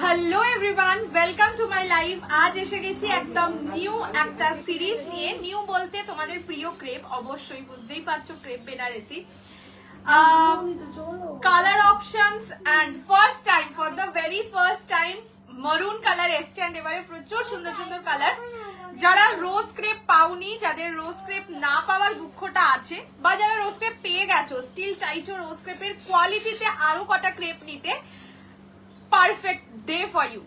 Hello everyone, welcome to my live. আজ এসে গেছি একদম নিউ একটা সিরিজ নিয়ে। নিউ বলতে তোমাদের প্রিয় ক্রেপ, অবশ্যই বুঝতেই পারছো, crepe Benarasi colour options and first time, for the very first time maroon colour এসছে। এন্ড এবারে প্রচুর সুন্দর সুন্দর কালার। যারা রোজ ক্রেপ পাওনি, যাদের রোজ ক্রেপ না পাওয়ার দুঃখটা আছে, বা যারা রোজ ক্রেপ পেয়ে গেছো, স্টিল চাইছো রোজ ক্রেপের কোয়ালিটিতে আরো কটা ক্রেপ নিতে, perfect day for you.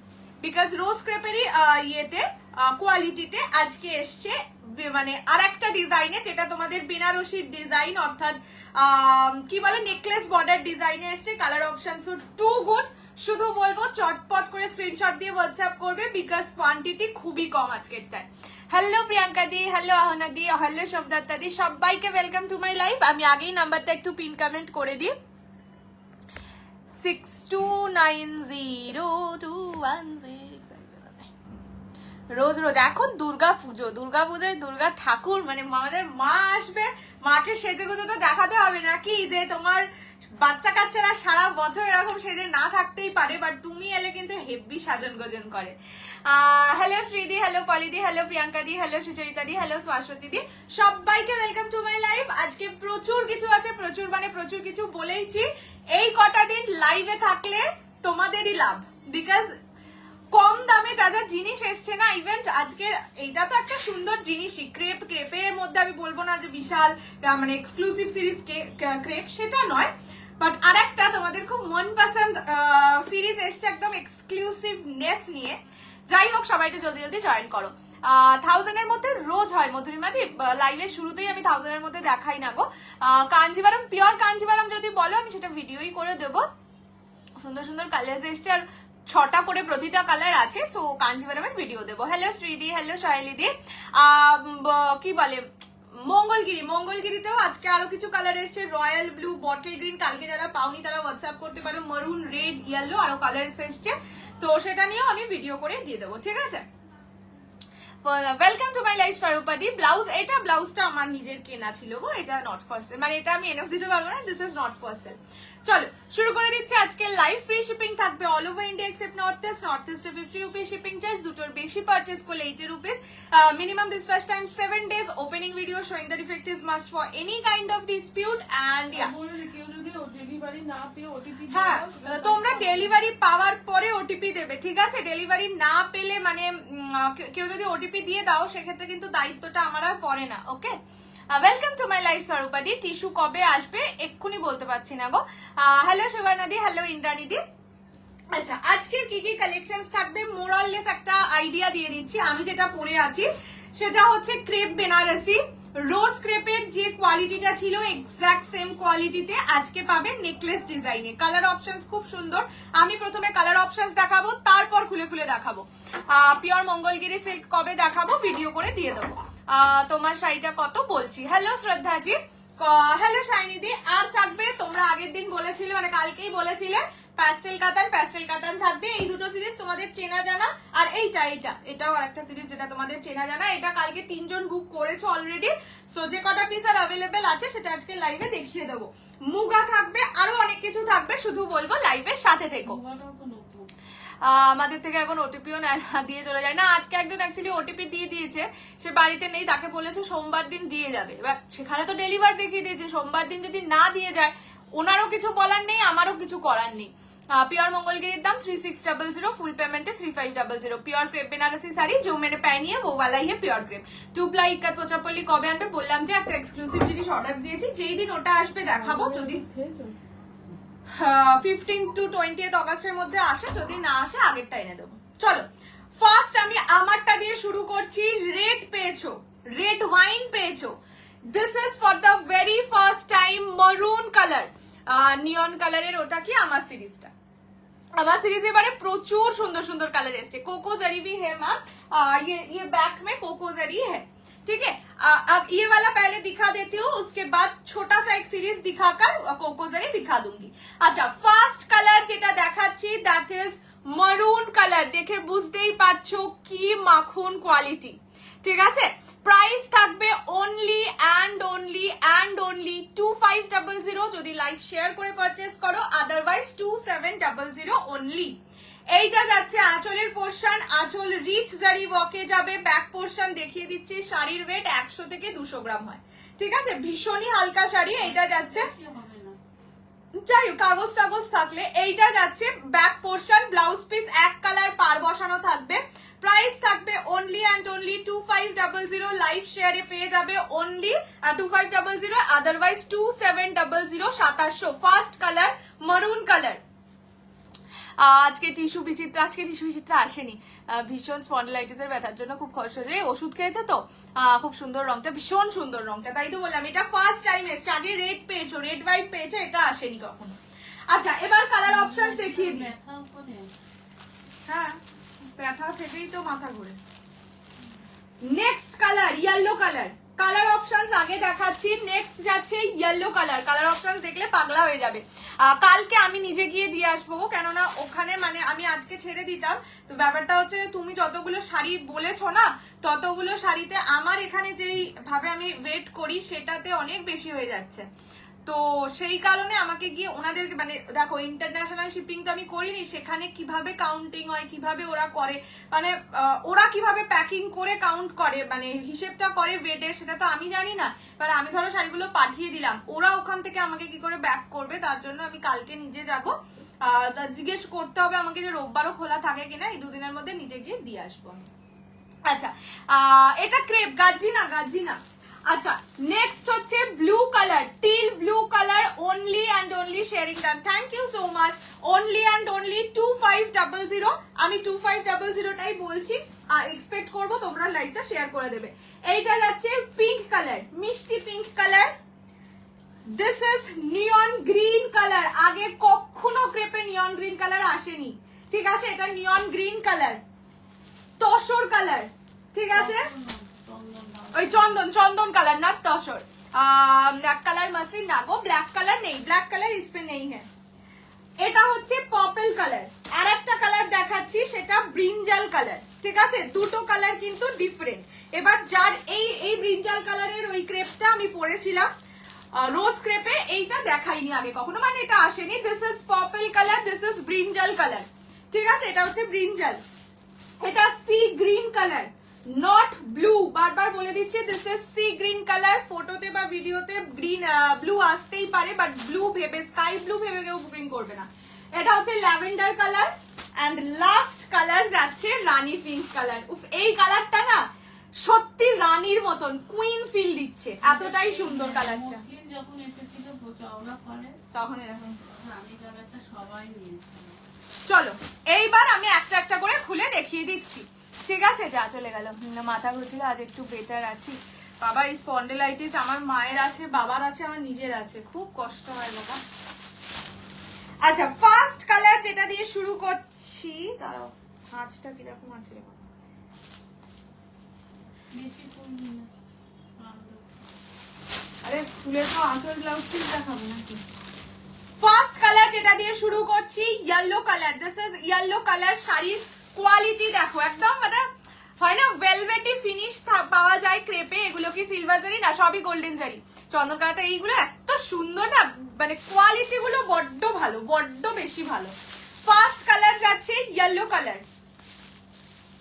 Because রোজ ক্রেপেরই ইয়েতে কোয়ালিটিতে আজকে এসছে মানে আর একটা ডিজাইনে, যেটা তোমাদের বেনারসির ডিজাইন, অর্থাৎ কি বলে নেকলেস বর্ডার ডিজাইনে এসছে। Colour options two good. শুধু বলবো চটপট করে স্ক্রিনশট দিয়ে হোয়াটসঅ্যাপ করবে, বিকজ কোয়ান্টিটি খুবই কম আজকেরটায়। হ্যালো প্রিয়াঙ্কা দি, হ্যালো আহনা দি, হ্যালো শব্দাত্তা দি, সবাইকে ওয়েলকাম টু মাই লাইফ। আমি আগেই নাম্বারটা একটু পিন কমেন্ট করে দিই, 62902106। রোজ রোজ এখন দুর্গা পুজোয় দুর্গা ঠাকুর মানে আমাদের মা আসবে, মাকে সেজে গুজে তো দেখাতে হবে নাকি, যে তোমার বাচ্চা কাচ্চারা সারা বছর এরকম সেজে না থাকতেই পারে, বাট তুমি এলে কিন্তু হেভি সাজন গোজন করে। হ্যালো শ্রীদি, হ্যালো পলিদি, হ্যালো প্রিয়াঙ্কা দি, হ্যালো সুচরিতা দি, হ্যালো শাশ্বতী দি, সবাইকে ওয়েলকাম টু মাই লাইভ। আজকে প্রচুর কিছু আছে, প্রচুর মানে প্রচুর কিছু বলেইছি। এই কটা দিন লাইভে থাকলে তোমাদেরই লাভ, বিকজ কম দামে যা যা জিনিস এসছে না, ইভেন্ট আজকে এইটা তো একটা সুন্দর জিনিসই। ক্রেপের মধ্যে আমি বলবো না যে বিশাল মানে এক্সক্লুসিভ সিরিজ ক্রেপ, সেটা নয়, বাট আর একটা তোমাদের খুব মনপসন্দ সিরিজ এসছে একদম এক্সক্লুসিভনেস নিয়ে। যাই হোক, সবাই একটু জলদি জলদি জয়েন করো। 1000 এর মধ্যে রোজ হয় মধুরিমাদি, লাইভের শুরুতেই আমি 1000 এর মধ্যে দেখাই না গো। কাঞ্জিভারম, পিওর কাঞ্জিভারম যদি বলো আমি সেটা ভিডিওই করে দেবো। সুন্দর সুন্দর কালার এসছে, আর 6টা করে প্রতিটা কালার আছে, সো কাঞ্জিভারমের ভিডিও দেবো। হ্যালো শ্রীদি, হ্যালো শাইলি দি, কি বলে মঙ্গলগিরিতেও আজকে আরো কিছু কালার এসছে, রয়্যাল ব্লু, বটল গ্রিন। কালকে যারা পাওনি তারা হোয়াটসঅ্যাপ করতে পারো। মারুন, রেড, ইয়েলো আরো কালার এসছে, তো সেটা নিয়েও আমি ভিডিও করে দিয়ে দেবো, ঠিক আছে। ওয়েলকাম টু মাই লাইফ স্বরূপাদি। এটা ব্লাউজটা আমার নিজের কেনা ছিল গো, এটা নট ফর সেল, মানে এটা আমি এনে দিতে পারবো না, this is not for sale. চলো শুরু করে দিচ্ছি। আজকে লাইভ ফ্রি শিপিং থাকবে all over India except north east. North ইস্টে 50 রুপিস শিপিং চার্জ, দুটোর বেশি পারচেস করলে 80 rupees. Minimum dispatch time 7 days। Opening video showing the defect is must for any kind of dispute. And হ্যাঁ, তোমরা delivery পাওয়ার পরে OTP দেবে, ঠিক আছে। ডেলিভারি না পেলে মানে কেউ যদি ওটিপি দিয়ে দাও, সেক্ষেত্রে কিন্তু দায়িত্বটা আমার আর পড়ে না, okay. Welcome to my life স্বরূপাদি। টিস্যু কবে আসবে এক্ষুনি বলতে পারছি না গো। Hello সুবর্ণাদি, hello ইন্দ্রাণীদি। আচ্ছা, আজকের কি কি কালেকশনস থাকবে মোরাললেস একটা আইডিয়া দিয়ে দিচ্ছি। আমি যেটা পরে আছি সেটা হচ্ছে ক্রেপ বেনারসি। রোজ ক্রেপের যে কোয়ালিটিটা ছিল এক্সাক্ট সেম কোয়ালিটিতে আজকে পাবেন নেকলেস ডিজাইনে। কালার অপশনস খুব সুন্দর। আমি প্রথমে কালার অপশনস দেখাবো, তারপর খুলে খুলে দেখাবো। পিওর মঙ্গলগিরি সিল্ক কবে দেখাবো ভিডিও করে দিয়ে দেবো। তোমার শাড়িটা কত বলছি। Hello শ্রদ্ধাজি, hello শাইনিদি। আর থাকবে, তোমরা আগের দিন বলেছিলে, মানে কালকেই বলেছিলে, প্যাস্টেল কাতান থাকবে। এই দুটো সিরিজ তোমাদের চেনা জানা, আর এটাও আরেকটা সিরিজ যেটা তোমাদের চেনা জানা। এটা কালকে 3 জন বুক করেছো অলরেডি, সো যে কটা পিস আর অ্যাভেলেবেল আছে সেটা আজকে লাইভে দেখিয়ে দেবো। মুগা থাকবে, আরো অনেক কিছু থাকবে, শুধু বলবো লাইভের সাথে থেকো। আমাদের থেকে এখন ওটিপিও দিয়ে চলে যায় না। আজকে একজন অ্যাকচুয়ালি ওটিপি দিয়ে দিয়েছে, সে বাড়িতে নেই, তাকে বলেছে সোমবার দিন দিয়ে যাবে। এবার সেখানে তো ডেলিভার দেখিয়ে দিয়েছে, সোমবার দিন যদি না দিয়ে যায় ওনারও কিছু বলার নেই, আমারও কিছু করার নেই। प्योर मंगलगिरी दाम 3600, फुल पेमेंट है 3500। प्योर क्रेप बेनारसी साड़ी जो मैंने पहनी है वो वाला ही है प्योर क्रेप। 2 प्लाई इक्कत पोचापल्ली कबे आनबे बोललाम जे একটা এক্সক্লুসিভ জিনিস অর্ডার দিয়েছি, যেই দিন ওটা আসবে দেখাবো। যদি 15 to 20 অগস্টের মধ্যে আসে, যদি না আসে আগেরটা এনে দেবো। চলো ফার্স্ট আমি আমারটা দিয়ে শুরু করছি। রেড পেয়েছো, রেড ওয়াইন পেয়েছো। This is for the very first time maroon colour, neon কালারের। ওটা কি আমার সিরিজটা, আমার সিরিজ এবারে প্রচুর সুন্দর সুন্দর কালার এসছে। कोको जरी भी है मैम, ये बैक में कोको जरी है, ठीक है। अब ये वाला पहले दिखा देती हूँ, उसके बाद छोटा सा एक सीरीज दिखाकर कोको जरी दिखा दूंगी। अच्छा, ফার্স্ট কালার যেটা দেখাচ্ছি দ্যাট ইজ মারুন কালার। দেখে বুঝতেই পারছো কি মাখন কোয়ালিটি, ঠিক আছে। প্রাইস থাকবে অনলি অ্যান্ড অনলি 2500 যদি লাইভ শেয়ার করে পারচেস করো, আদারওয়াইজ 2700 অনলি। এইটা যাচ্ছে আঁচলের পোর্শন, আঁচল রিচ জারি ওয়ার্কে যাবে। ব্যাক পোর্শন দেখিয়ে দিচ্ছি, শাড়ির ওয়েট 100 থেকে 200 গ্রাম হয়, ঠিক আছে, ভীষণই হালকা শাড়ি। এইটা যাচ্ছে, যাই হোক কাগজ টাগজ থাকলে এইটা যাচ্ছে ব্যাক পোর্শন, ব্লাউজ পিস এক কালার পার বসানো থাকবে। প্রাইস থাকবে অনলি অ্যান্ড অনলি 2500, লাইভ শেয়ারে পেয়ে যাবে অনলি 2500, আদারওয়াইজ 2700, 2700। ফার্স্ট কালার মারুন কালার। আজকে টিস্যু বিচিত্রা আসেনি, ভীষণ স্পন্ডিলাইটিসের ব্যথার জন্য খুব কষ্ট রে, ওষুধ খেয়েছে তো। খুব সুন্দর রংটা, ভীষণ সুন্দর রংটা, তাই তো বললাম এটা ফার্স্ট টাইম এসছে। আগে রেড পেয়েছো, রেড হোয়াইট পেয়েছো, এটা আসেনি কখনো। আচ্ছা এবার কালার অপশনস দেখিয়ে দিই। হ্যাঁ ব্যথা থেকেই তো মাথা ঘুরে। Next colour yellow colour, colour options আগে দেখাচ্ছি। নেক্সট যাচ্ছে ইয়েলো কালার, কালার অপশনস দেখলে পাগলা হয়ে যাবে। কালকে আমি নিজে গিয়ে দিয়ে আসবো, কেননা ওখানে মানে আমি আজকে ছেড়ে দিতাম। তো ব্যাপারটা হচ্ছে তুমি যতগুলো শাড়ি বলেছো না, ততগুলো শাড়িতে আমার এখানে যেই ভাবে আমি ওয়েট করি সেটাতে অনেক বেশি হয়ে যাচ্ছে। তো সেই কারণে আমাকে গিয়ে ওনাদেরকে মানে দেখো ইন্টারন্যাশনাল শিপিং তো আমি করিনি, সেখানে কিভাবে কাউন্টিং হয়, কিভাবে ওরা করে, মানে ওরা কিভাবে প্যাকিং করে কাউন্ট করে, মানে হিসেবটা করে ওয়েটের, সেটা তো আমি জানি না। এবার আমি ধরো শাড়িগুলো পাঠিয়ে দিলাম, ওরা ওখান থেকে আমাকে কি করে ব্যাক করবে, তার জন্য আমি কালকে নিজে যাব। জিজ্ঞেস করতে হবে আমাকে যে রোববারও খোলা থাকে কিনা, এই দুদিনের মধ্যে নিজে গিয়ে দিয়ে আসবো। আচ্ছা এটা ক্রেপ, গাজি না। আচ্ছা নেক্সট হচ্ছে blue colour, teal blue colour, only and only sharing done, thank you so much. Only and only 2500, আমি 2500টাই বলছি, এক্সপেক্ট করবো তোমরা লাইভটা শেয়ার করে দেবে। এইটা যাচ্ছে পিঙ্ক কালার, মিষ্টি pink colour. This is neon green colour, আগে কখনো ক্রেপে নিয়ন গ্রিন কালার আসেনি, ঠিক আছে, এটা নিয়ন গ্রিন কালার, তসর কালার, ঠিক আছে, ওই চন্দন কালার না তসর। ব্ল্যাক কালার মাসলিন না গো, ব্ল্যাক কালার নেই, ব্ল্যাক কালার ইস পে নেই হ্যাঁ। এটা হচ্ছে পার্পল কালার। আর একটা কালার দেখাচ্ছি, সেটা ব্রিঞ্জাল কালার, ঠিক আছে, দুটো কালার কিন্তু ডিফারেন্ট। এবার যার এই ব্রিঞ্জাল কালারের ওই ক্রেপটা আমি পরেছিলাম রোজ ক্রেপে, এইটা দেখাইনি আগে কখনো, মানে এটা আসেনি। This is purple colour, this is brinjal colour, ঠিক আছে, এটা হচ্ছে ব্রিঞ্জাল। এটা sea green colour, not blue, বারবার বলে দিচ্ছি, this is sea green colour. ফটোতে বা ভিডিওতে গ্রিন ব্লু আসতেই পারে, বাট ব্লু ভেবে, স্কাই ব্লু ভেবে কেউ বুকিং করবে না। এটা হচ্ছে lavender colour, and last colour যাচ্ছে রানী পিঙ্ক কালার। উফ এই কালারটা না সত্যি রানীর মতন কুইন ফিল দিচ্ছে, এতটাই সুন্দর কালারটা। যখন এসেছিল তখন এরকম রানী কালারটা সবাই নিয়েছিল। চলো এইবার আমি একটা একটা করে খুলে দেখিয়ে দিচ্ছি, ঠিক আছে। যা চলে গেল, মাথা ঘুরছিল, আজ একটু বেটার আছি। বাবা এই স্পন্ডিলাইটিস আমার মায়ের আছে, বাবার আছে, আমার নিজের আছে, খুব কষ্ট হয় বাবা। আচ্ছা ফার্স্ট কালার যেটা দিয়ে শুরু করছি, দাঁড়াও হাঁচটা কিরকম আছে রে, আরে ফুলে তো আঁচল ব্লাউজ পিস দেখাবো নাকি। ফার্স্ট কালার যেটা দিয়ে শুরু করছি yellow colour, this is yellow colour. শাড়ির কোয়ালিটি দেখো, একদম মানে হয় না ভেলভেটি ফিনিশ পাওয়া যায় ক্রেপে, এগুলো কি সিলভার জারি না, সবই গোল্ডেন জারি। চন্দন কালারটা এইগুলো এত সুন্দর না, মানে কোয়ালিটি গুলো বড্ড ভালো, বড্ড বেশি ভালো। ফার্স্ট কালার যাচ্ছে ইয়েলো কালার,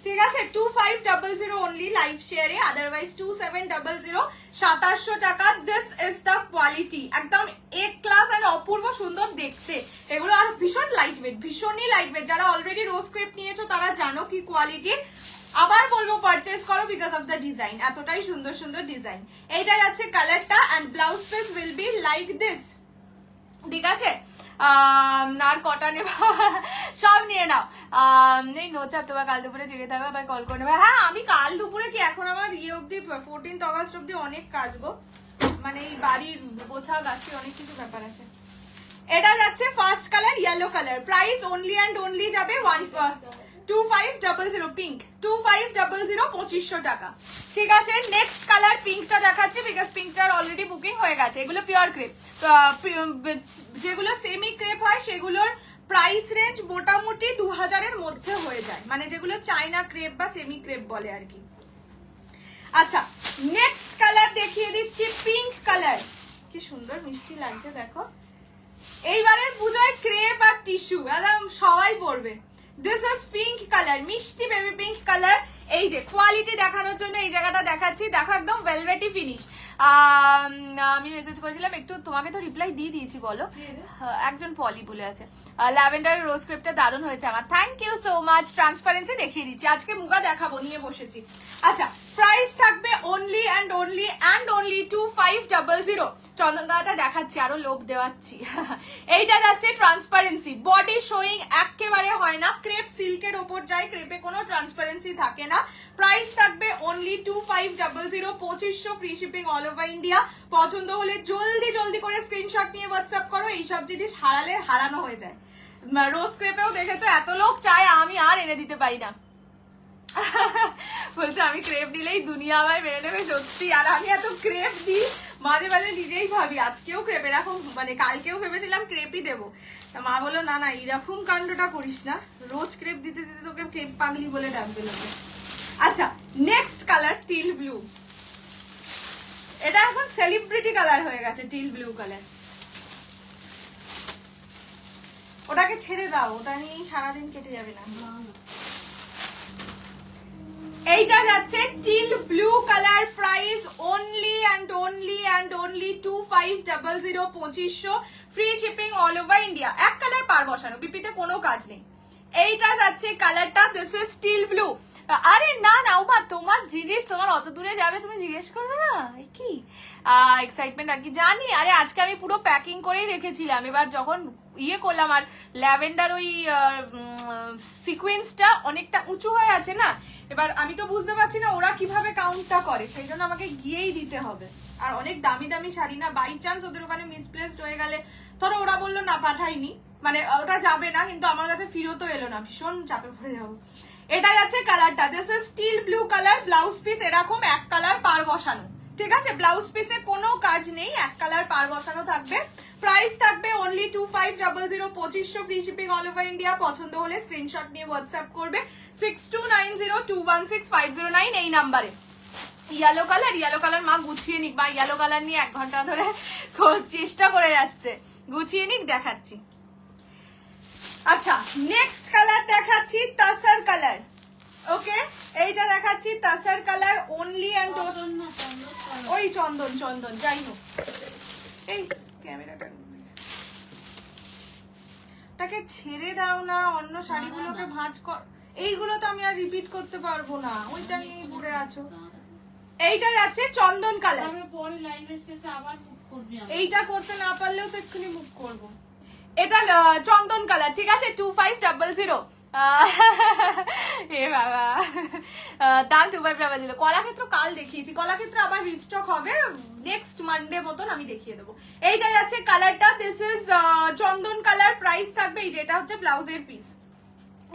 ঠিক আছে, 2500 অনলি লাইভ শেয়ারে, আদারওয়াইজ 2700, 2700 টাকা। দিস ইজ দ্য কোয়ালিটি, একদম এ ক্লাস আর অপূর্ব সুন্দর দেখতে এগুলো, আর ভীষণ লাইট ওয়েট, ভীষণই লাইট ওয়েট। যারা অলরেডি রোজ ক্রেপ নিয়েছো তারা জানো কি কোয়ালিটির। আবার বলবো পারচেস করো বিকজ অফ দ্য ডিজাইন, এতটাই সুন্দর সুন্দর ডিজাইন। এইটা যাচ্ছে কালারটা, and blouse piece will be like this, ঠিক আছে। আর কটা নেবা সব নিয়ে নাও, নেই নো চাপ, তোমার কাল দুপুরে জেগে থাকবে, আবার কল করে নেবে। হ্যাঁ আমি কাল দুপুরে কি, এখন আমার ইয়ে অব্দি 14th অগস্ট অব্দি অনেক কাজ গো, মানে এই বাড়ির গোছা গাছি অনেক কিছু ব্যাপার আছে। এটা যাচ্ছে first colour yellow colour, price only and only যাবে 2500 পিঙ্ক, 2500 2500 টাকা, ঠিক আছে। নেক্সট কালার পিঙ্কটা দেখাচ্ছি বিকজ পিঙ্কটার অলরেডি বুকিং হয়ে গেছে। এগুলো পিওর ক্রেপ, যেগুলো সেমি ক্রেপ হয় সেগুলোর প্রাইস রেঞ্জ মোটামুটি 2000-এর মধ্যে হয়ে যায়, মানে যেগুলো চায়না ক্রেপ বা সেমি ক্রেপ বলে আর কি। আচ্ছা নেক্সট কালার দেখিয়ে দিচ্ছি পিঙ্ক কালার, কি সুন্দর মিষ্টি লাগছে দেখো। এইবারের পুজোয় ক্রেপ আর টিস্যু একদম সবাই পরবে। দিস ইজ পিঙ্ক কালার, মিষ্টি বেবি পিঙ্ক কালার। এই যে কোয়ালিটি দেখানোর জন্য এই জায়গাটা দেখাচ্ছি, দেখো একদম ভেলভেটি ফিনিশ। আমি মেসেজ করেছিলাম একটু, তোমাকে তো রিপ্লাই দিয়ে দিয়েছি বলো, একজন পলি বলে আছে ল্যাভেন্ডার রোজ ক্রেপটা দারুণ হয়েছে আমার, thank you so much. Transparency দেখিয়ে দিচ্ছি, আজকে মুগা দেখাবো, নিয়ে বসেছি। আচ্ছা, প্রাইস থাকবে অনলি অ্যান্ড অনলি 2500। চন্দনটা দেখাচ্ছি, আরো লোভ দেওয়াচ্ছি। এইটা যাচ্ছে ট্রান্সপারেন্সি, বডি শোয়িং একেবারে হয় না, ক্রেপ সিল্কের ওপর যায়, ক্রেপে কোনো ট্রান্সপারেন্সি থাকে না। প্রাইস থাকবে only 2500, 2500 free shipping all over India. পছন্দ হলে জলদি জলদি করে স্ক্রিনশট নিয়ে হোয়াটসঅ্যাপ করো, এইসব জিনিস হারালে হারানো হয়ে যায়। রোজ ক্রেপেও দেখেছো এত লোক চায়, আমি আর এনে দিতে পারি না। বলছে আমি ক্রেপ নিলেই দুনিয়া আমায় মেরে নেবে, সত্যি। আর আমি এত ক্রেপ দিই, মাঝে মাঝে নিজেই ভাবি আজকেও ক্রেপ, এরকম মানে কালকেও ভেবেছিলাম ক্রেপই দেবো, মা বললো না না এরকম কাণ্ডটা করিস না, রোজ ক্রেপ দিতে দিতে তোকে ক্রেপ পাগলি বলে ডাকবে লোকে। আচ্ছা, নেক্সট কালার টিল ব্লু, এটা এখন সেলিব্রিটি কালার হয়ে গেছে, টিল ব্লু কালার। ওটাকে ছেড়ে দাও, ওটা নিয়ে সারাদিন কেটে যাবে না। এইটা যাচ্ছে till blue colour, price only and only 2500, 2500 free shipping all over India. এক কালার পার বসানো, বিপিতে কোনো কাজ নেই। এইটা যাচ্ছে কালারটা, দিস ইজ টিল ব্লু। আরে না না উমা, তোমার জিনিস তোমার অত দূরে যাবে, তুমি জিজ্ঞেস করবে না কি এক্সাইটমেন্ট আর কি, জানি। আরে আজকে আমি পুরো প্যাকিং করেই রেখেছিলাম, এবার যখন ইয়ে করলাম, আর ল্যাভেন্ডার ওই সিকোয়েন্সটা অনেকটা উঁচু হয়ে আছে না, এবার আমি তো বুঝতে পারছি না ওরা কিভাবে কাউন্টটা করে, সেই জন্য আমাকে গিয়েই দিতে হবে। আর অনেক দামি দামি শাড়ি না, বাই চান্স ওদের ওখানে মিসপ্লেসড হয়ে গেলে, ধরো ওরা বললো না পাঠাইনি, মানে ওটা যাবে না, কিন্তু আমার কাছে ফিরতও এলো না, ভীষণ চাপে পড়ে যাবো। এটা যাচ্ছে কালারটা, this is steel blue colour, blouse piece এরকম এক কালার পার বসানো, ঠিক আছে। ব্লাউজ পিসে কোনো কাজ নেই, এক কালার পার বসানো থাকবে। প্রাইস থাকবে only 2500, 2500 free shipping all over India. পছন্দ হলে স্ক্রিনশট নিয়ে হোয়াটসঅ্যাপ করবে 6290216509 এই নাম্বারে। ইয়েলো কালার মা গুছিয়ে নিক, বা ইয়েলো কালার নিয়ে 1 ঘন্টা ধরে চেষ্টা করে যাচ্ছে, গুছিয়ে নিক, দেখাচ্ছি। আচ্ছা, নেক্সট কালার দেখাচ্ছি তাসার কালার, ওকে। এইটা দেখাচ্ছি তাসার কালার, অনলি অ্যান্ড ওই চন্দন যাই হোক, এই ক্যামেরাটাকে ছেড়ে দাও না, অন্য শাড়িগুলোকে ভাঁজ কর, এইগুলো তো আমি আর রিপিট করতে পারবো না, ওইটা নিয়ে পড়ে আছো। এইটা যাচ্ছে চন্দন কালার, এইটা করতে না পারলেও তো এক্ষুনি মুখ করবো। এটা চন্দন কালার, ঠিক আছে, 2500। এ বাবা, দাম 2500। কলাক্ষেত্র কাল দেখিয়েছি, কলাক্ষেত্র আবার রিস্টক হবে নেক্সট মানডে মতন, আমি দেখিয়ে দেবো। এইটা যাচ্ছে কালারটা, this is Chandan colour. Price থাকবে, এই যেটা হচ্ছে ব্লাউজের পিস,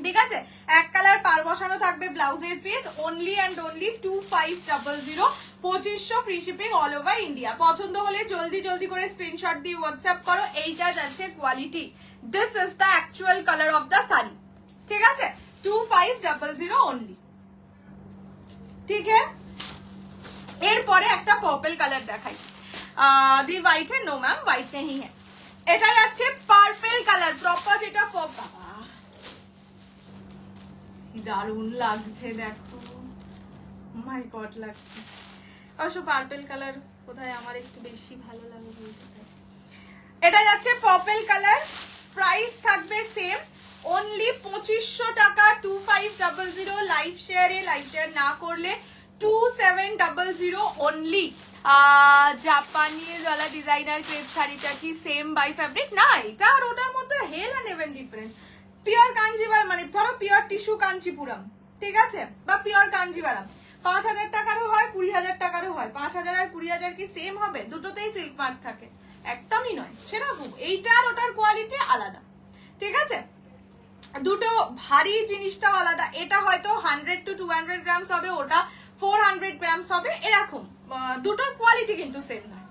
ঠিক আছে, এক কালার পার বসানো থাকবে ব্লাউজের piece, only and only 2500, 2500 free shipping all over India. পছন্দ হলে জলদি জলদি করে স্ক্রিনশট দিয়ে হোয়াটসঅ্যাপ করো। এইটা যাচ্ছে quality, this is the actual colour of the sari, ঠিক আছে, 2500 অনলি, ঠিক হ্যাঁ। এরপরে একটা পার্পল কালার দেখাই, দি হোয়াইট है, नो मैम হোয়াইট नहीं है। এটা যাচ্ছে পার্পল কালার, প্রপার যেটা দারুণ লাগছে, দেখো মাই গড লাগছে। অবশ্য পার্পল কালার কোথায় আমার একটু বেশি ভালো লাগে বলতে। এটা যাচ্ছে পার্পল কালার, প্রাইস থাকবে সেম, অনলি 2500 টাকা, 2500। লাইভ শেয়ারে, লাইভ শেয়ার না করলে 2700 অনলি। জাপানিজ ওয়ালা ডিজাইনার ক্রেপ শাড়িটা কি সেম বাই ফ্যাব্রিক? না, এটা আর ওটার মধ্যে hell and heaven difference. Pure Kanjeevaram, মানে ধরো পিওর টিস্যু কাঞ্চিপুরম, ঠিক আছে, বা পিওর কাঞ্জিভারাম 5000 টাকারও হয়, 20000 টাকারও হয়। 5000 আর 20000 কি সেম হবে? দুটোতেই সিল্ক মার্ক থাকে, একদমই নয় সেরকম। এইটা আর ওটার কোয়ালিটি আলাদা, ঠিক আছে, দুটো ভারী জিনিসটাও আলাদা। এটা হয়তো 100 to 200 গ্রামস হবে, ওটা 400 গ্রামস হবে, এরকম। দুটোর কোয়ালিটি কিন্তু সেম নয়।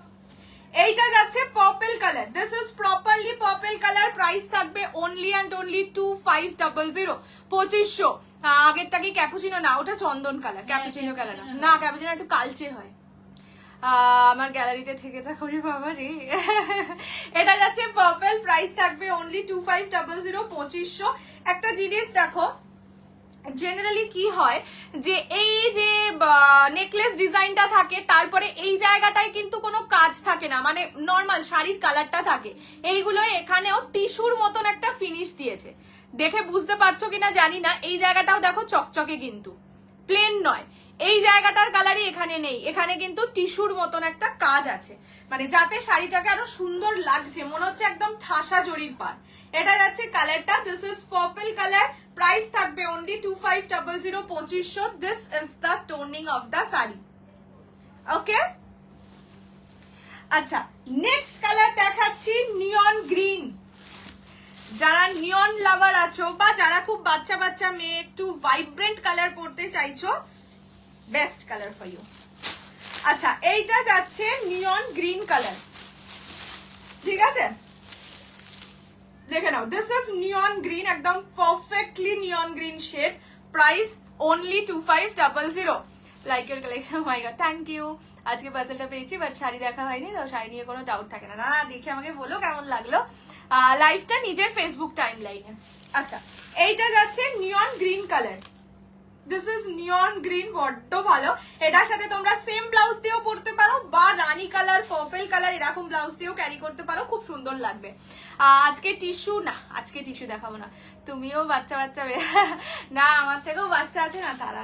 এইটা যাচ্ছে purple colour, this is properly purple colour. Price থাকবে অনলি অ্যান্ড অনলি 2500, 2500 আগেরটা কি ক্যাপুচিনো? না, ওটা চন্দন কালার, ক্যাপুচিনো কালার না, ক্যাপুচিনো একটু কালচে হয়। আমার গ্যালারিতে থেকে যা করি বাবা রে। এটা যাচ্ছে পার্পল, প্রাইস থাকবে অনলি 2500, 2500। একটা জিনিস দেখো, জেনারেলি কি হয় যে এই যে নেকলেস ডিজাইনটা থাকে, তারপরে এই জায়গাটায় কিন্তু কোনো কাজ থাকে না, মানে নর্মাল শাড়ির কালারটা থাকে। এইগুলো এখানেও টিস্যুর মতন একটা ফিনিশ দিয়েছে, দেখে বুঝতে পারছো কিনা জানি না। এই জায়গাটাও দেখো চকচকে, কিন্তু প্লেন নয়। এই জায়গাটার কালারই এখানে নেই, এখানে কিন্তু টিস্যুর মতন একটা কাজ আছে, মানে যাতে শাড়িটাকে আরো সুন্দর লাগছে, মনে হচ্ছে একদম ঠাসা জরির পাড়। এটা যাচ্ছে কালারটা, this is purple colour, price থাকবে only 2500, 2500। This is the toning of the sari. Okay, আচ্ছা নেক্সট কালার দেখাচ্ছি নিয়ন গ্রিন। যারা নিয়ন লাভার আছো বা যারা খুব বাচ্চা বাচ্চা মেয়ে একটু ভাইব্রেন্ট কালার পরতে চাইছো, বেস্ট কালার ফর ইউ। আচ্ছা এইটা যাচ্ছে নিয়ন গ্রিন কালার, ঠিক আছে, দেখে নাও, দিস ইজ নিয়ন গ্রিন, একদম perfectly neon green shade, price only 2500। Like your collection, my god, thank you. আজকে পার্সেলটা পেয়েছি, বাট শাড়ি দেখা হয়নি, তো শাড়ি নিয়ে কোনো ডাউট থাকে না। না দেখে আমাকে বলো কেমন লাগলো লাইভটা নিজের ফেসবুক টাইম লাইনে। আচ্ছা এইটা যাচ্ছে নিয়ন green colour, this is neon green, বড্ড ভালো। এটার সাথে তোমরা সেম ব্লাউজ দিয়েও পরতে পারো, বা রানী কালার, পার্পল কালার এরকম ব্লাউজ দিয়েও ক্যারি করতে পারো, খুব সুন্দর লাগবে। আজকে টিস্যু না, আজকে টিস্যু দেখাবো না, তুমিও বাচ্চা বাচ্চা না, আমার থেকেও বাচ্চা আছে না, তারা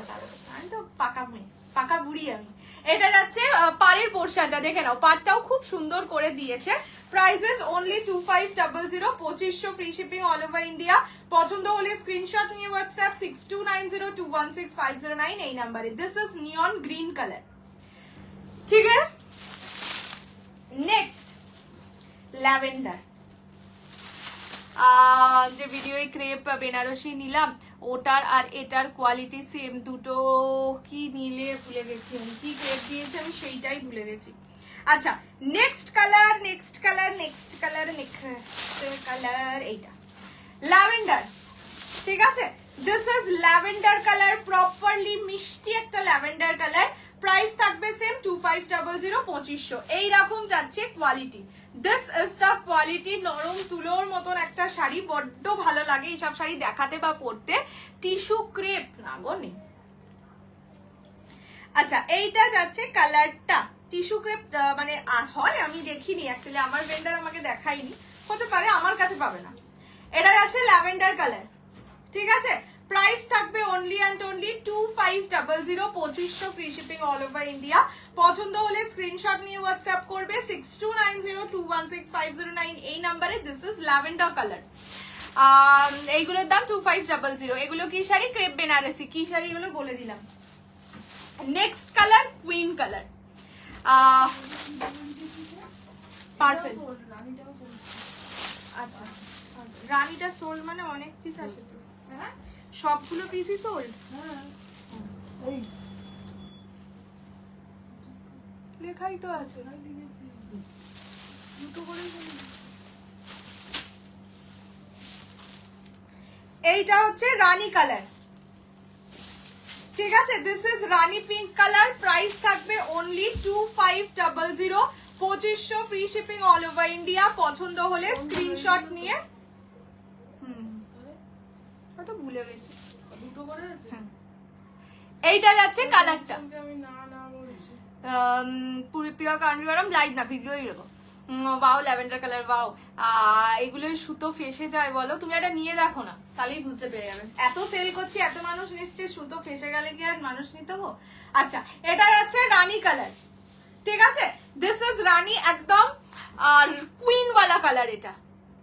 আমি তো পাকা মেয়ে, পাকা বুড়ি আমি। এটা যাচ্ছে পাড়ের পোর্শনটা, দেখে নাও, পাড়টাও খুব সুন্দর করে দিয়েছে। Prices only 2500, 2500, free shipping all over India. পছন্দ হলে স্ক্রিনশট নিয়ে হোয়াটসঅ্যাপ 6290216509 এই নাম্বারে। This is neon green colour, ঠিক আছে। নেক্সট ল্যাভেন্ডার, যে ভিডিও ক্রেপ বেনারসি নিলাম, ওটার আর এটার কোয়ালিটি সেম, দুটো কি নিলে ভুলে গেছি আমি, কি ক্রেপ দিয়েছে আমি সেইটাই ভুলে গেছি। আচ্ছা next colour, next colour, next colour, next colour, এইটা ল্যাভেন্ডার, ঠিক আছে, this is lavender colour, properly মিষ্টি একটা ল্যাভেন্ডার কালার, প্রাইস থাকবে সেম 2500, 2500। এইরকম যাচ্ছে quality, this is the quality. নরম তুলোর মতন একটা শাড়ি, বড্ড ভালো লাগে এইসব শাড়ি দেখাতে বা পরতে। টিস্যু ক্রেপ না গো নেই। আচ্ছা এইটা যাচ্ছে কালারটা, টিস্যু ক্রেপ মানে হয়, আমি দেখিনি অ্যাকচুয়ালি, আমার ভেন্ডার আমাকে দেখাইনি, হতে পারে আমার কাছে পাবে না। এটা যাচ্ছে ল্যাভেন্ডার কালার, ঠিক আছে, প্রাইস থাকবে only and only 2500, 2500, free shipping all over India. পছন্দ হলে স্ক্রিনশট নিয়ে হোয়াটসঅ্যাপ করবে 6290216509 এই নাম্বারে। দিস ইজ ল্যাভেন্ডার কালার, এইগুলোর দাম 2500। এগুলো কি শাড়ি? ক্রেপ বেনারসি। কি শাড়ি এগুলো বলে দিলাম। Next colour queen colour, purple. আচ্ছা রানীটা সোল্ড, মানে অনেক পিস আছে তো, হ্যাঁ সবগুলো পিসই সোল্ড। লেখাই তো আছে, দুটো করে। এইটা হচ্ছে রানী কালার, ঠিক আছে, this is rani pink colour, price থাকবে only 2500, 2500, free shipping all over India. পছন্দ হলে স্ক্রিনশট নিয়ে, ওটা ভুলে গেছি, দুটো করে আছে। এইটা যাচ্ছে কালারটা, আমি না না বলছি, পুরি পিওর কাঞ্জিভারাম লাইট না, ভিডিও এরকম। বাও ল্যাভেন্ডার কালার, বাও। এগুলো সুতো ফেসে যায় বলো, তুমি এটা নিয়ে দেখো না, তাহলেই বুঝতে পেরে যাবে। এত সেল করছি, এত মানুষ নিচ্ছে, সুতো ফেসে গেলে কি আর মানুষ নিতে গো। আচ্ছা এটা যাচ্ছে রানী কালার, ঠিক আছে, দিস ইজ রানী, একদম আর কুইন ওয়ালা কালার। এটা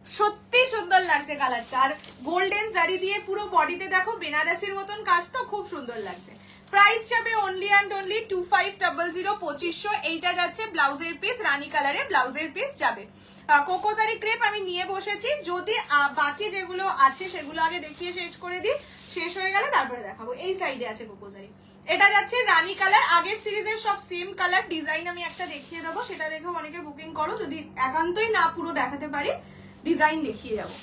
সত্যি সুন্দর লাগছে কালারটা, আর গোল্ডেন জারি দিয়ে পুরো বডিতে দেখো বেনারসির মতন কাজ, তো খুব সুন্দর লাগছে। প্রাইস যাবে অনলি অ্যান্ড অনলি 2500, 2500। এইটা যাচ্ছে ব্লাউজের পিস, রানী কালারে ব্লাউজের পিস যাবে। কোকোজারি ক্রেপ আমি নিয়ে বসেছি, যদি বাকি যেগুলো আছে সেগুলো আগে দেখিয়ে শেষ করে দিই, শেষ হয়ে গেলে তারপরে দেখাবো। এই সাইডে আছে কোকোজারি, এটা যাচ্ছে রানী কালার। আগের সিরিজের সব সেম কালার, ডিজাইন আমি একটা দেখিয়ে দেবো, সেটা দেখেও অনেকে বুকিং করো, যদি একান্তই না পুরো দেখাতে পারি ডিজাইন দেখিয়ে যাবো।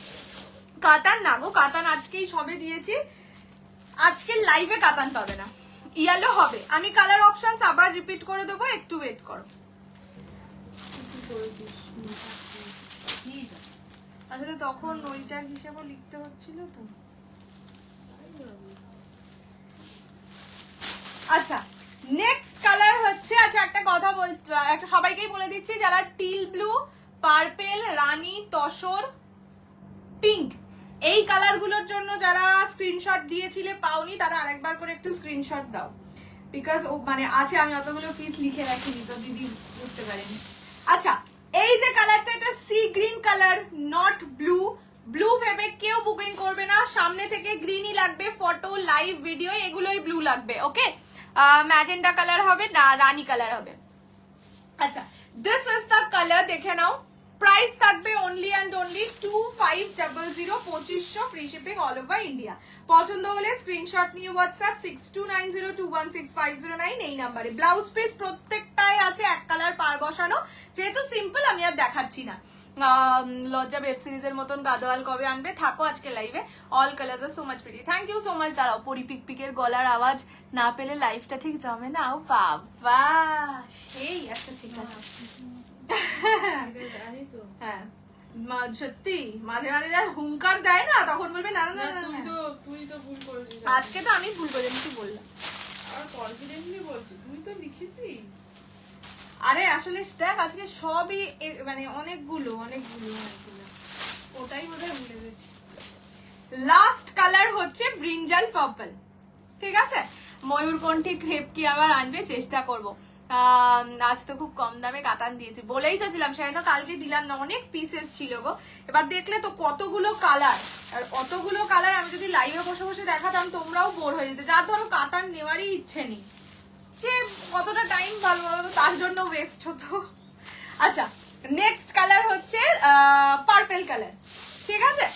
কাতান না গো, কাতান আজকেই সবে দিয়েছি, আজকে লাইভে কাতান পাবে না, ইয়েলো হবে। আমি কালার অপশনস আবার রিপিট করে দেবো, একটু ওয়েট করো। আসলে তখন ওইটার হিসাবও লিখতে হচ্ছিল তো। আচ্ছা নেক্সট কালার হচ্ছে, আচ্ছা একটা কথা একটা সবাইকেই বলে দিচ্ছি, যারা টিল ব্লু, পার্পেল, রানী, তসর, পিঙ্ক এই কালারগুলোর জন্য যারা স্ক্রিনশট দিয়েছিলে পাওনি, তারা আরেকবার করে একটু স্ক্রিনশট দাও, বিকজ মানে আছে, আমি অতগুলো পিস লিখে রাখিনি তো দিদি বুঝতে পারেনি। আচ্ছা এই যে কালারটা, এটা sea green colour, not blue. Blue ভেবে কেউ বুকিং করবে না, সামনে থেকে গ্রিনই লাগবে, ফটো লাইভ ভিডিও এগুলোই ব্লু লাগবে। ওকে, ম্যাজেন্ডা কালার হবে না, রানী কালার হবে। আচ্ছা দিস ইজ দ্য কালার, দেখে নাও। প্রাইস থাকবে only and only 2500, 2500, free shipping all over India. পছন্দ হলে স্ক্রিনশট নিয়ে হোয়াটসঅ্যাপ 6290216509 এই নাম্বারে। ব্লাউজ পিস প্রত্যেকটাই আছে এক কালার পার বসানো, যেহেতু সিম্পল আমি আর দেখাচ্ছি না। লজ্জা ওয়েব সিরিজের মতন গাদোয়াল কবে আনবে, থাকো আজকে লাইভে। অল কালার্স আর so much pretty, thank you so much. দাঁড়াও, পরিপিকপিকের গলার আওয়াজ না পেলে লাইভটা ঠিক জমে না। ও বাবা সেই, আচ্ছা ঠিক আছে। হ্যাঁ সত্যি মাঝে মাঝে যা হুঙ্কার দেয় না, তখন বলবে না না না, তুই তো ভুল করেছিস। আজকে তো আমি ভুল করেছি, কি বললাম? আর কনফিডেন্টলি বলছি, তুই তো লিখেছিস। আরে আসলে দেখ আজকে সবই মানে অনেকগুলো, ওটাই বোধহয় ভুলে গেছি। লাস্ট কালার হচ্ছে ব্রিঞ্জাল পার্পল, ঠিক আছে। ময়ূরকণ্ঠী ক্রেপ কি আবার আনবে, চেষ্টা করব। আজ তো খুব কম দামে কাতান দিয়েছি, বলেই তো ছিলাম, সেটা তো কালকে দিলাম না, অনেক পিসেস ছিল গো। এবার দেখলে তো কতগুলো কালার, আর অতগুলো কালার আমি যদি লাইভে বসে বসে দেখাতাম তোমরাও বোর হয়ে যেতে। যার ধরো কাতান নেওয়ারই ইচ্ছে নেই, সে কতটা টাইম ভালো বলো, তার জন্য ওয়েস্ট হতো। আচ্ছা নেক্সট কালার হচ্ছে পার্পল কালার, ঠিক আছে।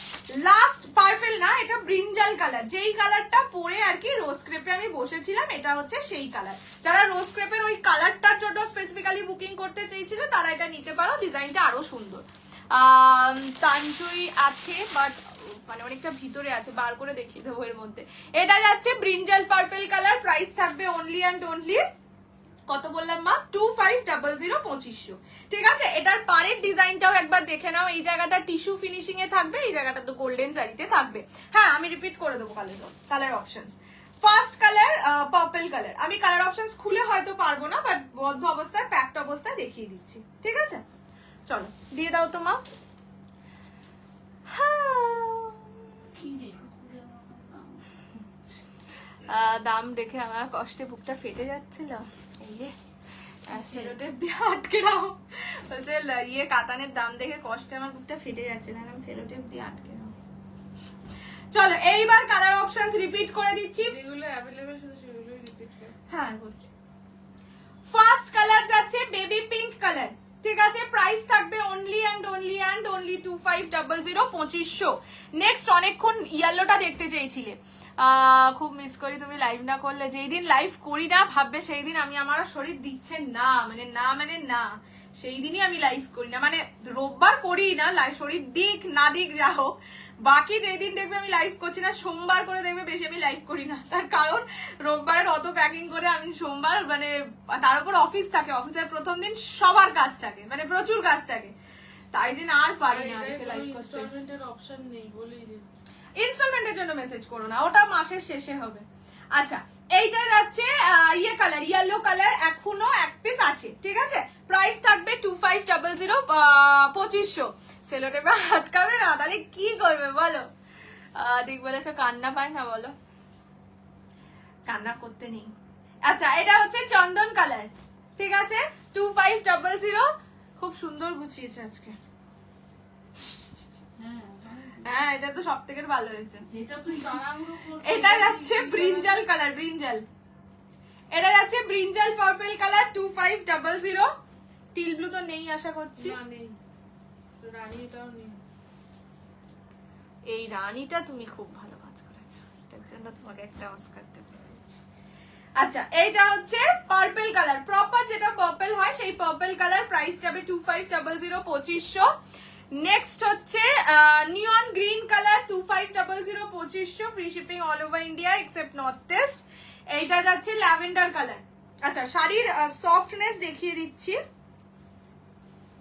লাস্ট পার্পল না, এটা ব্রিঞ্জাল কালার, যেই কালারটা পরে আর কি রোজ ক্রেপে আমি বসেছিলাম, এটা হচ্ছে সেই কালার। যারা রোজ ক্রেপের ওই কালারটার জন্য স্পেসিফিক্যালি বুকিং করতে চেয়েছিল তারা এটা নিতে পারো, ডিজাইনটা আরো সুন্দর। তানজুই আছে বাট মানে অনেকটা ভিতরে আছে, বার করে দেখিয়ে দেবো এর মধ্যে। এটা যাচ্ছে ব্রিঞ্জাল পার্পল কালার, প্রাইস থাকবে অনলি অ্যান্ড অনলি, কত বললাম মা, 2500, 2500, ঠিক আছে। এটার পাড়ের ডিজাইনটাও একবার দেখে নাও, এই জায়গাটা টিস্যু ফিনিশিং এ থাকবে, এই জায়গাটা তো গোল্ডেন জারিতে থাকবে। হ্যাঁ আমি রিপিট করে দেবো colour options. First colour purple colour, আমি কালার অপশনস খুলে হয়তো পারবো না, বাট বদ্ধ অবস্থায় প্যাকড অবস্থায় দেখিয়ে দিচ্ছি, ঠিক আছে। চলো দিয়ে দাও তো মা। দাম দেখে আমার কষ্টে বুকটা ফেটে যাচ্ছিল, সেলোটেপ দিয়ে আটকে দাও বলছে, ইয়ে কাতানের দাম দেখে কষ্টে আমার বুকটা ফেটে যাচ্ছে, না আমি সেলোটেপ দিয়ে আটকে দাও। চলো এইবার কালার অপশনস রিপিট করে দিচ্ছি, যেগুলো অ্যাভেলেবল শুধু সেগুলোই রিপিট কর। হ্যাঁ বলছি। ফার্স্ট কালার যাচ্ছে বেবি পিঙ্ক কালার, ঠিক আছে। প্রাইস থাকবে অনলি অ্যান্ড অনলি 2500, 2500। নেক্সট অনেকক্ষণ ইয়েলোটা দেখতে চেয়েছিলে, খুব মিস করি তুমি লাইভ না করলে। যেই দিন লাইভ করি না ভাববে সেই দিন আমি, আমার শরীর দিচ্ছে না, মানে না সেই দিনই আমি লাইভ করি না, মানে রোববার করি না, শরীর দিক না দিক যা হোক, বাকি যেই দিন দেখবে আমি লাইভ করছি না, সোমবার করে দেখবে বেশি আমি লাইভ করি না। তার কারণ রোববারের অত প্যাকিং করে আমি সোমবার, মানে তার উপর অফিস থাকে, অফিসের প্রথম দিন সবার কাজ থাকে, মানে প্রচুর কাজ থাকে, তাই দিন আর পারি না এসে লাইভ করতে। ইনস্টলমেন্টের অপশন নেই বলেই দিন, ইনস্টলমেন্টের জন্য মেসেজ করো না, ওটা মাসের শেষে হবে। আচ্ছা এইটা যাচ্ছে ইয়ে কালার, ইয়েলো কালার, এখনো এক পিস আছে, ঠিক আছে। প্রাইস থাকবে 2500, 2500। সেলোটেপে আটকাবে না, তাহলে কি করবে বলো? দিক বলেছো কান্না পায় না, বলো কান্না করতে নেই। আচ্ছা এটা হচ্ছে চন্দন কালার, ঠিক আছে, 2500। খুব সুন্দর গুছিয়েছে আজকে, হ্যাঁ এটা তো সব থেকে ভালো হয়েছে। এটা যাচ্ছে ব্রিঞ্জাল কালার, ব্রিঞ্জাল, এটা যাচ্ছে brinjal purple colour, 2500। Teal blue তো নেই আশা করছি, এই রানীটা তুমি খুব ভালো কাজ করেছো, এটার জন্য তোমাকে একটা অস্কার দিতে পেরেছি। আচ্ছা এইটা হচ্ছে পার্পল কালার, প্রপার যেটা পার্পল হয় সেই পার্পল কালার, প্রাইস যাবে 2500, 2500। নেক্সট হচ্ছে নিয়ন green colour 2500 2500 free shipping all over India except north east. এইটা যাচ্ছে ল্যাভেন্ডার কালার। আচ্ছা শাড়ির সফটনেস দেখিয়ে দিচ্ছি,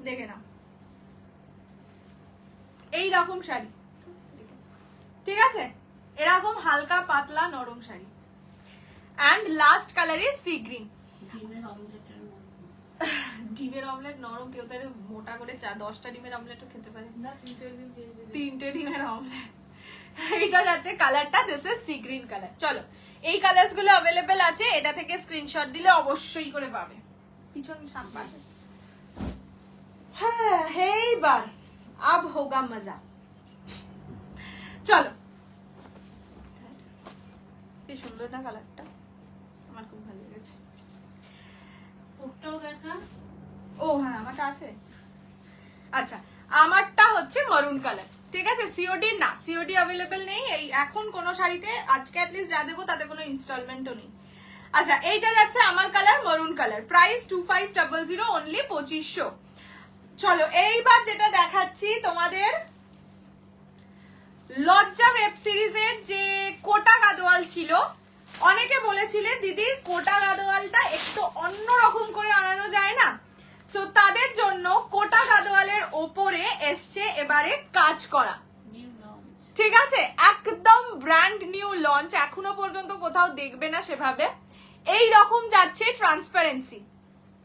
দেখে নাও এই রকম শাড়ি, ঠিক আছে, এরকম হালকা পাতলা নরম sari. And last colour is sea green. ডিমের অমলেট নরম, কেউ তো মোটা করে 10টা ডিমের অমলেটও খেতে পারে না, 3টে ডিমের অমলেট। এটা যাচ্ছে কালারটা, this is sea green colour. চলো এই কালারস গুলো অ্যাভেলেবেল আছে, এটা থেকে স্ক্রিনশট দিলে অবশ্যই করে পাবে। পিছন সামনে হ্যাঁ এইবার আব হোগা মজা। চলো কি সুন্দর না কালারটা, আমার খুব ভালো লেগেছে। ও হ্যাঁ আমারটা আছে। আচ্ছা আমারটা হচ্ছে মারুন কালার, ঠিক আছে। সিওডি না, সিওডি অ্যাভেলেবেল নেই এই এখন কোনো শাড়িতে, আজকে অ্যাটলিস্ট যা দেবো তাতে কোনো ইনস্টলমেন্টও নেই। আচ্ছা এইটা যাচ্ছে আমার কালার মারুন কালার, প্রাইস 2500 অনলি 2500। চলো এইবার যেটা দেখাচ্ছি তোমাদের, লজ্জা ওয়েব সিরিজের যে কোটা গাদোয়াল ছিল, অনেকে বলেছিলে দিদি কোটা গাদোয়ালটা একটু অন্যরকম করে আনানো যায় না, সো তাদের জন্য কোটা গাদোয়ালের ওপরে এসছে এবারে কাজ করা, ঠিক আছে, একদম ব্র্যান্ড নিউ লঞ্চ, এখনো পর্যন্ত কোথাও দেখবে না সেভাবে। এই রকম যাচ্ছে ট্রান্সপারেন্সি,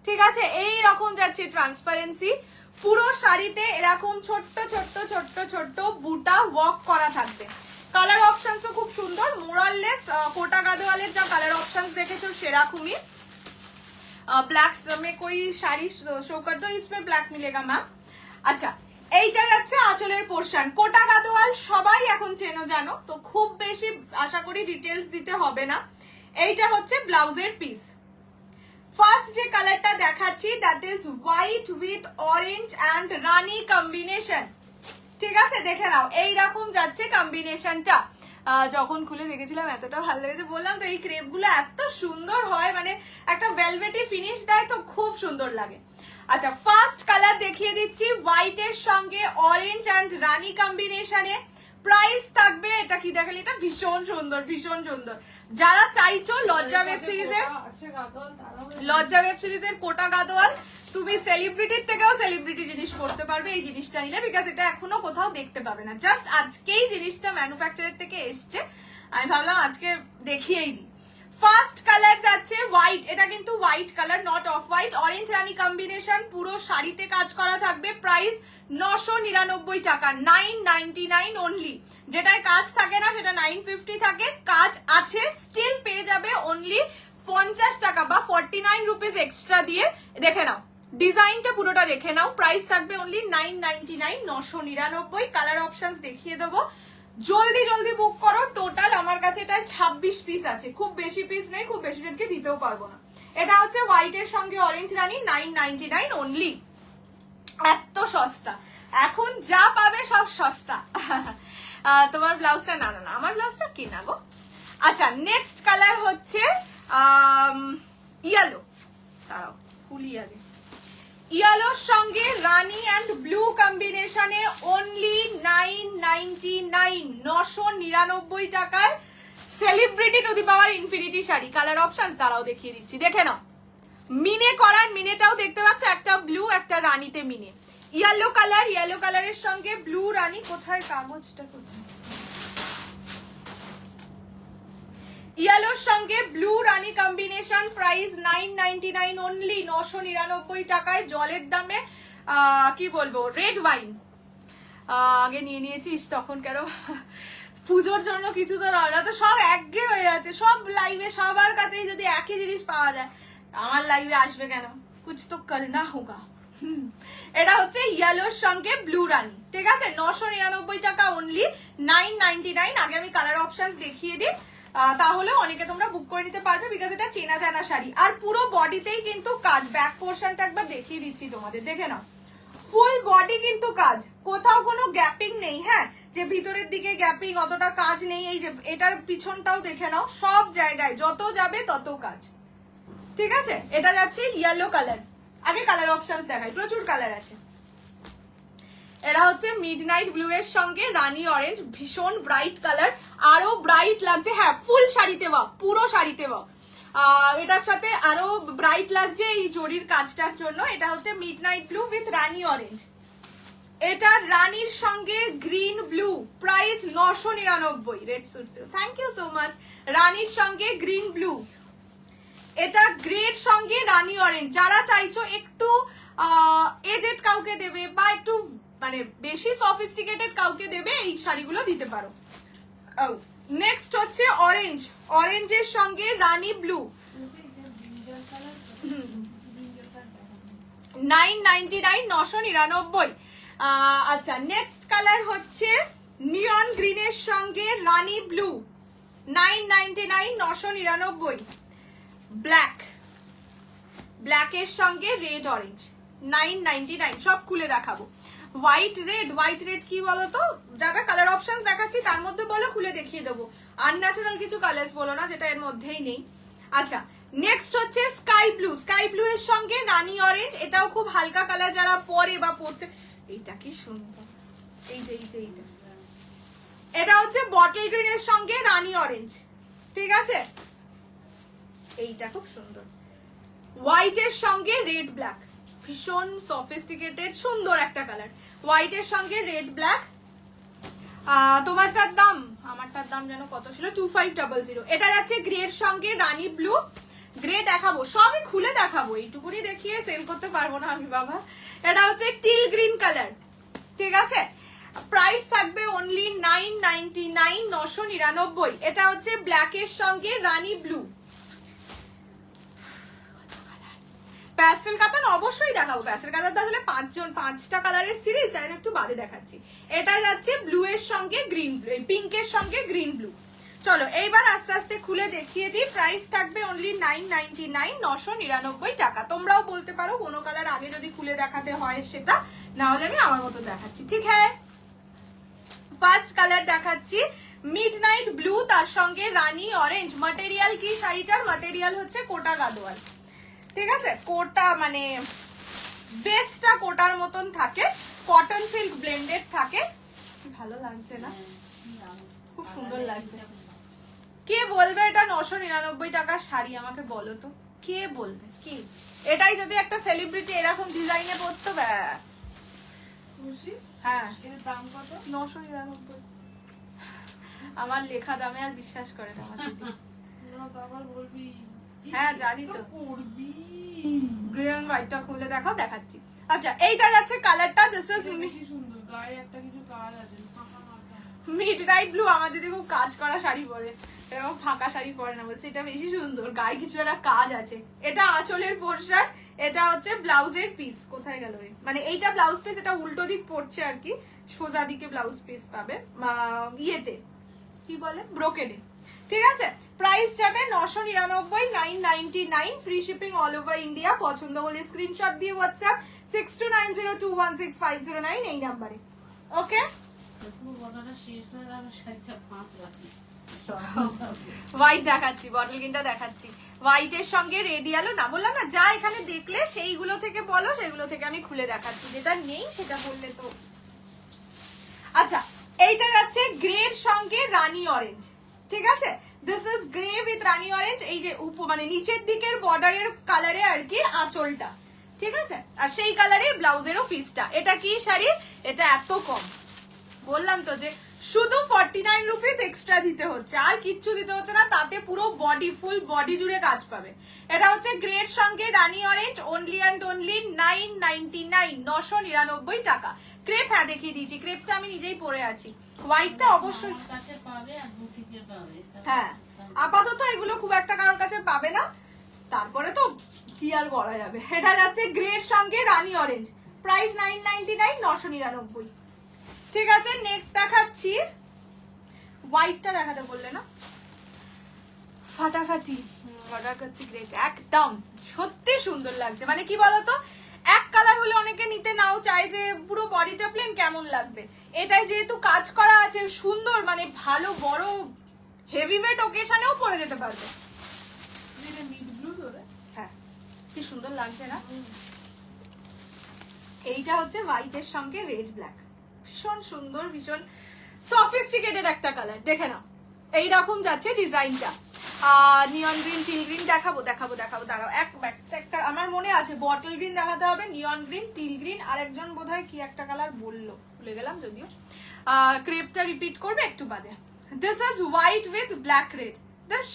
ঠিক আছে, এই রকম যাচ্ছে ট্রান্সপারেন্সি। পুরো শাড়িতে এরকম ছোট্ট ছোট্ট ছোট্ট ছোট্ট বুটা ওয়ার্ক করা থাকবে। কালার অপশনসও খুব সুন্দর, মোরাললেস কোটা গাদোয়ালের যা কালার অপশনস দেখেছো সেরকমই। ব্ল্যাক में कोई শাড়ি শো কর দো, इसमें ব্ল্যাক মিলেগা ম্যাম। আচ্ছা এইটা যাচ্ছে আঁচলের পোরশন, কোটা গাদোয়াল সবাই এখন চেনো জানো, তো খুব বেশি আশা করি ডিটেলস দিতে হবে না। এইটা হচ্ছে ব্লাউজের পিস। ফার্স্ট যে কালারটা দেখাচ্ছি that is white with orange and Rani combination, ঠিক আছে, দেখে নাও এইরকম যাচ্ছে কম্বিনেশনটা। যখন খুলে দেখেছিলাম এতটা ভালো লেগেছে, বললাম তো এই ক্রেপ গুলো এত সুন্দর হয়, মানে একটা ভেলভেটি ফিনিশ দেয় তো খুব সুন্দর লাগে। আচ্ছা ফার্স্ট কালার দেখিয়ে দিচ্ছি, হোয়াইট এর সঙ্গে অরেঞ্জ অ্যান্ড রানি কম্বিনেশনে। প্রাইস থাকবে, এটা কি দেখালি, এটা ভীষণ সুন্দর ভীষণ সুন্দর। যারা চাইছো লজ্জা ওয়েব সিরিজের কোটা গাদোয়াল, তুমি সেলিব্রিটির থেকেও সেলিব্রিটি জিনিস পড়তে পারবে এই জিনিসটা নিলে, বিকজ এটা এখনো কোথাও দেখতে পাবে না, জাস্ট আজকেই জিনিসটা ম্যানুফ্যাকচারের থেকে এসছে, আমি ভাবলাম আজকে দেখিয়েই দিই। ফার্স্ট কালার যাচ্ছে হোয়াইট, এটা কিন্তু white colour not off white, orange Rani combination, পুরো শাড়িতে কাজ করা থাকবে। প্রাইস 999 টাকা, 999 অনলি। যেটায় কাজ থাকে না সেটা 950 থাকে, কাজ আছে স্টিল পেয়ে যাবে অনলি 50 টাকা বা 49 রুপিস এক্সট্রা দিয়ে। দেখে নাও ডিজাইনটা পুরোটা দেখে নাও, প্রাইস থাকবে অনলি 999, 999। কালার অপশনস দেখিয়ে দেবো, জলদি জলদি বুক করো। টোটাল আমার কাছে এটা 26 পিস আছে, খুব বেশি পিস নেই, খুব বেশি জনকে দিতেও পারবো না। এটা হচ্ছে হোয়াইট এর সঙ্গে অরেঞ্জ রানি, 999 অনলি। এত সস্তা, এখন যা পাবে সব সস্তা। তোমার ব্লাউজটা না না না আমার ব্লাউজটা কেনা গো। আচ্ছা নেক্সট কালার হচ্ছে ইয়েলো, তারাও ফুলি আগে, ইয়েলোর সঙ্গে রানি অ্যান্ড ব্লু কম্বিনেশনে অনলি 999, 999 টাকায় celebrity to the power infinity sari. Colour option তারাও দেখিয়ে দিচ্ছি, দেখে নাও, মিনে করা, মিনেটাও দেখতে পাচ্ছ, একটা ব্লু একটা রানিতে মিনে। ইয়েলো কালার, ইয়েলো কালারের সঙ্গে ব্লু রানি, কোথায় কাগজটা, কোথায়, ইয়েলোর সঙ্গে ব্লু রানি কম্বিনেশন, প্রাইস 999 অনলি, 999 টাকায়। জলের দামে কি বলবো, রেড ওয়াইন আগে নিয়ে নিয়েছিস তখন, কেন পুজোর জন্য কিছু তো না, তো সব একঘেয়ে হয়ে যাচ্ছে, সব লাইভে সবার কাছেই যদি একই জিনিস পাওয়া যায়, আমার লাইভে আসবে কেন, কুছ তো করনা হোগা। এটা হচ্ছে ইয়েলোর সঙ্গে ব্লু রানি, ঠিক আছে, 999 টাকা অনলি, 999। আগে আমি কালার অপশনস দেখিয়ে দিই, তাহলে অনেকে তোমরা বুক করে নিতে পারবে, বিকজ এটা চেনা জানা শাড়ি। আর পুরো বডিতেই কিন্তু কাজ, ব্যাক পোর্শনটা একবার দেখিয়ে দিচ্ছি তোমাদের, দেখে নাও, ফুল বডি কিন্তু কাজ, কোথাও কোনো গ্যাপিং নেই, হ্যাঁ, যে ভিতরের দিকে গ্যাপিং অতটা কাজ নেই। এই যে এটার পিছনটাও দেখে নাও, সব জায়গায় যত যাবে তত কাজ, ঠিক আছে। এটা যাচ্ছে ইয়েলো কালার, আগে কালার অপশনস দেখাই, প্রচুর কালার আছে। এটা হচ্ছে মিডনাইট ব্লু এর সঙ্গে রানী অরেঞ্জ, ভীষণ ব্রাইট কালার, আরো ব্রাইট লাগছে। হ্যাঁ, ফুল শাড়িতে বা পুরো শাড়িতে বা এটার সাথে আরো ব্রাইট লাগছে এই জরির কাজটার জন্য। এটা হচ্ছে মিডনাইট ব্লু উইথ রানী অরেঞ্জ। এটা রানীর সঙ্গে green blue, price 999। Red suit, thank you so much. রানীর সঙ্গে গ্রিন ব্লু, এটা গ্রের সঙ্গে রানী অরেঞ্জ। যারা চাইছো একটু এজেড কাউকে দেবে বা একটু মানে বেশি সফিস্টিকেটেড কাউকে দেবে, এই শাড়িগুলো দিতে পারো। নেক্সট হচ্ছে অরেঞ্জ, অরেঞ্জের সঙ্গে রানী ব্লু, 999, 999। আচ্ছা, নেক্সট কালার হচ্ছে নিয়ন গ্রিনের সঙ্গে রানী ব্লু, 999, 999। ব্ল্যাক, ব্ল্যাকের সঙ্গে রেড অরেঞ্জ, 999। সব খুলে দেখাবো। হোয়াইট রেড, হোয়াইট রেড কি বলতো, যারা কালার অপশনস দেখাচ্ছি তার মধ্যে বলো, খুলে দেখিয়ে দেবো। আনন্যাচারাল কিছু কালার্স বলো না যেটা এর মধ্যেই নেই। আচ্ছা, নেক্সট হচ্ছে স্কাই ব্লু, স্কাই ব্লু এর সঙ্গে রানী অরেঞ্জ। এটাও খুব হালকা কালার, যারা পরে বা পরতে, এইটা কি সুন্দর, এই যে এইটা। এটা হচ্ছে বটল গ্রিন এর সঙ্গে রানী অরেঞ্জ, ঠিক আছে, এইটা খুব সুন্দর। হোয়াইট এর সঙ্গে রেড ব্ল্যাক, ভীষণ সফিস্টিকেটেড সুন্দর একটা কালার। হোয়াইট এর সঙ্গে রেড ব্ল্যাক। তোমারটার দাম, আমারটার দাম যেন কত ছিল, 2500। এটা যাচ্ছে গ্রে এর সঙ্গে রানী ব্লু। গ্রে দেখাবো, সবই খুলে দেখাবো, এইটুকুনি দেখিয়ে সেল করতে পারবো না আমি বাবা। এটা হচ্ছে টিল গ্রিন কালার, ঠিক আছে, প্রাইস থাকবে অনলি 999, 999। এটা হচ্ছে ব্ল্যাক এর সঙ্গে রানী ব্লু। প্যাস্টেল কাতান অবশ্যই দেখাবো, প্যাস্টেল কাতান তাহলে 5টা কালারের সিরিজ, আমি একটু বাদে দেখাচ্ছি। এটা যাচ্ছে ব্লু এর সঙ্গে গ্রিন ব্লু, পিঙ্কের সঙ্গে গ্রিন ব্লু। চলো এইবার আস্তে আস্তে খুলে দেখিয়ে দিই। প্রাইস থাকবে অনলি 999, 999 টাকা। তোমরাও বলতে পারো কোনো কালার আগে যদি খুলে দেখাতে হয় সেটা, না হলে আমি আমার মতো দেখাচ্ছি, ঠিক হ্যাঁ। ফার্স্ট কালার দেখাচ্ছি মিডনাইট ব্লু, তার সঙ্গে রানী অরেঞ্জ। ম্যাটেরিয়াল কি শাড়িটার, ম্যাটেরিয়াল হচ্ছে কোটা গাদোয়াল, ঠিক আছে, কোটা মানে বেসটা কোটার মতন থাকে, কটন সিল্ক ব্লেন্ডেড থাকে। ভালো লাগছে না, খুব সুন্দর লাগছে। কে বলবে এটা 999 টাকার শাড়ি, আমাকে বলো তো কে বলবে, কি এটাই যদি একটা সেলিব্রিটি এরকম ডিজাইনে পরতো, ব্যাস। হ্যাঁ, এর দাম কত, 999। আমার লেখা দামে আর বিশ্বাস করে না আমার দিদি। বলবি হ্যাঁ জানি তো, গ্রে এন্ড হোয়াইটটা খুলে দেখাও, দেখাচ্ছি। আচ্ছা, এইটা যাচ্ছে কালারটা, দিস ইজ সুন্দর, গায়ে একটা কিছু কাজ আছে, মিডনাইট ব্লু। আমার দিদি খুব কাজ করা শাড়ি পরে, এরকম ফাঁকা শাড়ি পরে না, বলছে এটা বেশি সুন্দর, গায়ে কিছু একটা কাজ আছে। এটা আঁচলের পোরশন, এটা হচ্ছে ব্লাউজের পিস। কোথায় গেল রে, মানে এইটা ব্লাউজ পিস, এটা উল্টো দিক পড়ছে আর কি, সোজা দিকে ব্লাউজ পিস পাবে ইয়েতে কি বলে ব্রোকেডে, ঠিক আছে। প্রাইস যাবে 999, 999, free shipping all over India. পছন্দ হলে স্ক্রিনশট দিয়ে হোয়াটসঅ্যাপ 6290216509 এই নাম্বারে, ওকে। হোয়াইট দেখাচ্ছি, বটল গ্রিনটা দেখাচ্ছি, হোয়াইটের সঙ্গে রেড ইয়েলো। না বললাম না, যা এখানে দেখলে সেইগুলো থেকে বলো, সেগুলো থেকে আমি খুলে দেখাচ্ছি, যেটা নেই সেটা বললে তো। আচ্ছা, এইটা যাচ্ছে গ্রের সঙ্গে রানী অরেঞ্জ, ঠিক আছে, দিস ইজ গ্রে উইথ রানী অরেঞ্জ। এই যে মানে নিচের দিকের বর্ডারের কালারে আর কি আঁচলটা, ঠিক আছে, আর সেই কালারে ব্লাউজেরও পিসটা। এটা কি শাড়ি, এটা এত কম, বললাম তো যে শুধু 49 রুপিস এক্সট্রা দিতে হচ্ছে, আর কিচ্ছু দিতে হচ্ছে না, তাতে পুরো বডি ফুল বডি জুড়ে কাজ পাবে। এটা হচ্ছে গ্রের সঙ্গে rani orange, only and only 999, 999 টাকা। ক্রেপ হ্যাঁ দেখিয়ে দিয়েছি, ক্রেপটা আমি নিজেই পরে আছি। হোয়াইটটা অবশ্যই হ্যাঁ, আপাতত এগুলো খুব একটা কারোর কাছে পাবে না, তারপরে তো কি আর বলা যাবে। এটা যাচ্ছে গ্রের সঙ্গে রানী অরেঞ্জ, প্রাইস 999, 999, ঠিক আছে। নেক্সট দেখাচ্ছি, হোয়াইটটা দেখাতে বললে না, ফাটাফাটি অর্ডার করছি গ্রে, একদম সত্যি সুন্দর লাগছে। মানে কি বলতো, এক কালার হলে অনেকে নিতে নাও চায় যে পুরো বডিটা প্লেন কেমন লাগবে, এটাই যেহেতু কাজ করা আছে সুন্দর, মানে ভালো বড় হেভি ওয়েট ওকেশনেও পরে যেতে পারবে। হ্যাঁ, কি সুন্দর লাগছে না। এইটা হচ্ছে হোয়াইটের সঙ্গে রেড ব্ল্যাক, ভীষণ সুন্দর, ভীষণ সফিস্টিকেটেড একটা কালার, দেখে নাও। এইরকম যাচ্ছে ডিজাইনটা। নিয়ন গ্রিন, টিল গ্রিন দেখাবো দাঁড়াও একটা আমার মনে আছে, বটল গ্রিন দেখাতে হবে, নিয়ন গ্রিন, টিল গ্রিন, আর একজন বোধহয় কি একটা কালার বললো, ভুলে গেলাম যদিও। ক্রেপটা রিপিট করবে একটু বাদে। This is white with black red,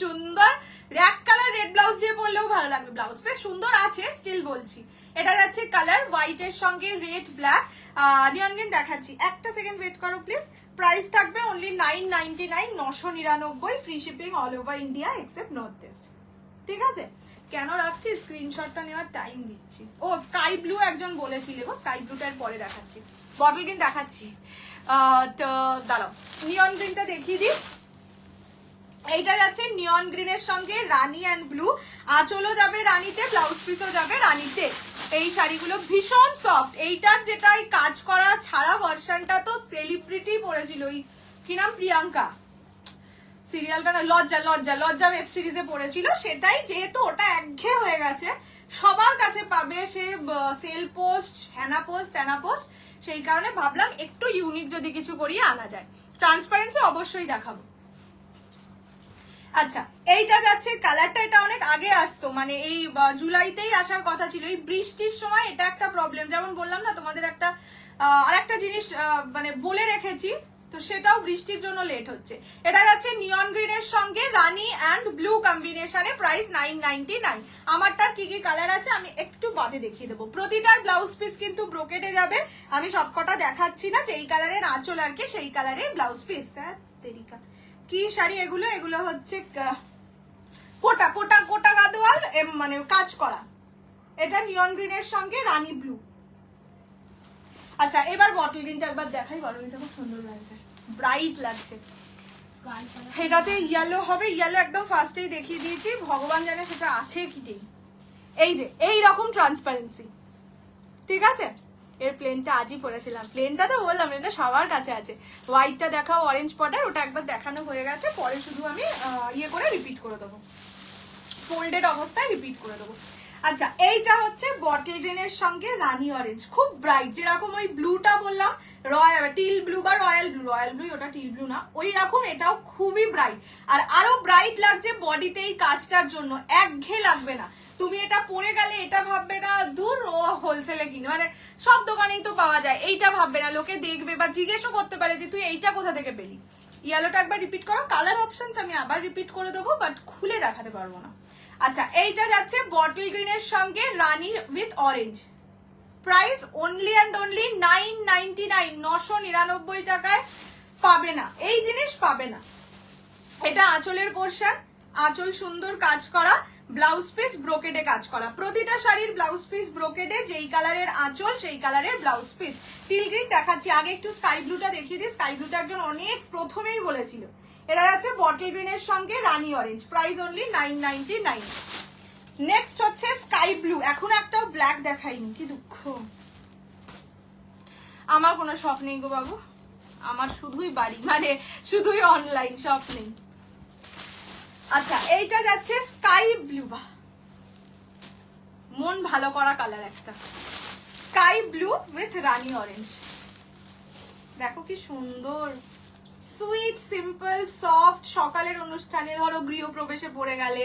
সুন্দর র্যাক কালার রেড ব্লাউজ দিয়ে পরলেও ভালো লাগবে। ব্লাউজ বেশ সুন্দর আছে, স্টিল বলছি। এটা যাচ্ছে কালার হোয়াইটের সঙ্গে রেড ব্ল্যাক। নিয়ন গ্রিন দেখাচ্ছি, একটা সেকেন্ড ওয়েট করো প্লিজ। প্রাইস থাকবে only 999, 999, free shipping all over India except north east. ঠিক আছে, কেন রাখছি, স্ক্রিনশটটা নেওয়ার টাইম দিচ্ছি। ও স্কাই ব্লু একজন বলেছিলে গো, স্কাই ব্লুটার পরে দেখাচ্ছি। বটল গ্রিন দেখাচ্ছি, তো দাঁড়াও নিয়ন গ্রিনটা দেখিয়ে দিই। এইটা যাচ্ছে নিয়ন গ্রিনের সঙ্গে রানী অ্যান্ড ব্লু, আঁচলও যাবে রানীতে, ব্লাউজ পিসও যাবে রানীতে। এই শাড়িগুলো ভীষণ সফট। এইটার যেটা কাজ করা ছাড়া ভার্সনটা তো সেলিব্রিটি পরেছিল, ওই কি নাম, প্রিয়াঙ্কা, সিরিয়ালটা না, লজ্জা ওয়েব সিরিজে পড়েছিল। সেটাই যেহেতু ওটা একঘেয়ে হয়ে গেছে, সবার কাছে পাবে, সে সেল পোস্ট, হ্যানা পোস্ট, ত্যানা পোস্ট, সেই কারণে ভাবলাম একটু ইউনিক যদি কিছু করিয়ে আনা যায়। ট্রান্সপারেন্সি অবশ্যই দেখাবো। আচ্ছা, এইটা যাচ্ছে কালারটা, এটা অনেক আগে আসতো, মানে এই জুলাইতেই আসার কথা ছিল। এই বৃষ্টির সময় এটা একটা প্রবলেম, যেমন বললাম না তোমাদের একটা আর একটা জিনিস মানে বলে রেখেছি, তো সেটাও বৃষ্টির জন্য লেট হচ্ছে। এটা যাচ্ছে নিয়ন গ্রিনের সঙ্গে রানী অ্যান্ড ব্লু কম্বিনেশনে, প্রাইস 999। আমারটার কি কি কালার আছে আমি একটু বাদে দেখিয়ে দেবো। প্রতিটার ব্লাউজ পিস কিন্তু ব্রোকেটে যাবে, আমি সবকটা দেখাচ্ছি না। যেই কালারের আঁচল আর কি সেই কালারের ব্লাউজ পিস। তেরিকা কি শাড়ি এগুলো, এগুলো হচ্ছে কোটা গাদোয়াল, মানে কাজ করা। এটা নিয়ন গ্রিনের সঙ্গে রানী ব্লু। আচ্ছা, এবার বটল গ্রিনটা একবার দেখাই। বটল গ্রিনটা খুব সুন্দর লাগছে, ব্রাইট লাগছে। এটাতে ইয়েলো হবে, ইয়েলো একদম ফার্স্টেই দেখিয়ে দিয়েছি, ভগবান জানে সেটা আছে কি নেই। এই যে এই রকম ট্রান্সপারেন্সি, ঠিক আছে। এর প্লেনটা আজই পরেছিলাম, প্লেনটা তো বললাম এটা সবার কাছে আছে। হোয়াইটটা দেখাও, অরেঞ্জ বর্ডার, ওটা একবার দেখানো হয়ে গেছে, পরে শুধু আমি ইয়ে করে রিপিট করে দেবো, ফোল্ডেড অবস্থায় রিপিট করে দেবো। আচ্ছা, এইটা হচ্ছে বটল গ্রিনের সঙ্গে রানী অরেঞ্জ, খুব ব্রাইট, যেরকম ওই ব্লুটা বললাম টিল ব্লু বা রয়্যাল ব্লু, ওটা টিল ব্লু না, ওই রকম এটাও খুবই ব্রাইট। আর আরো ব্রাইট লাগছে বডিতে এই কাজটার জন্য, একঘেয়ে লাগবে না। তুমি এটা পরে গেলে এটা ভাববে না দূর ও হোলসেলে কিনে, মানে সব দোকানেই তো পাওয়া যায়, এইটা ভাববে না। লোকে দেখবে বা জিজ্ঞেসও করতে পারে যে তুই এইটা কোথা থেকে পেলি। ইয়েলোটা একবার রিপিট করো, কালার অপশনস আমি আবার রিপিট করে দেবো, বাট খুলে দেখাতে পারবো না। আচ্ছা, এইটা যাচ্ছে বটল গ্রিনের সঙ্গে rani with orange, price only and only 999, 999 টাকায় পাবে না, এই জিনিস পাবে না। এটা আঁচলের পোর্শন, আঁচল সুন্দর কাজ করা, ব্লাউজ পিস ব্রোকেডে কাজ করা। প্রতিটা শাড়ির ব্লাউজ পিস ব্রোকেডে, যেই কালারের আঁচল সেই কালারের ব্লাউজ পিস। টিল গ্রিন দেখাচ্ছি, আগে একটু স্কাই ব্লুটা দেখিয়ে দিই। স্কাই ব্লুটা একজন অনেক প্রথমেই বলেছিল। এটা যাচ্ছে বটল গ্রিনের সঙ্গে rani orange, price only 999। Next হচ্ছে স্কাই ব্লু, এখন একটা ব্ল্যাক দেখাইনি, কি দুঃখ। আমার কোনো শখ নেই গো বাবু, আমার শুধুই বাড়ি, মানে শুধুই অনলাইন, শখ নেই। আচ্ছা, এইটা যাচ্ছে স্কাই ব্লু, বা মন ভালো করা কালার একটা, স্কাই ব্লু উইথ রানী অরেঞ্জ। দেখো কি সুন্দর, সুইট, সিম্পল, সফট। সকালের অনুষ্ঠানে ধরো গৃহপ্রবেশে পড়ে গেলে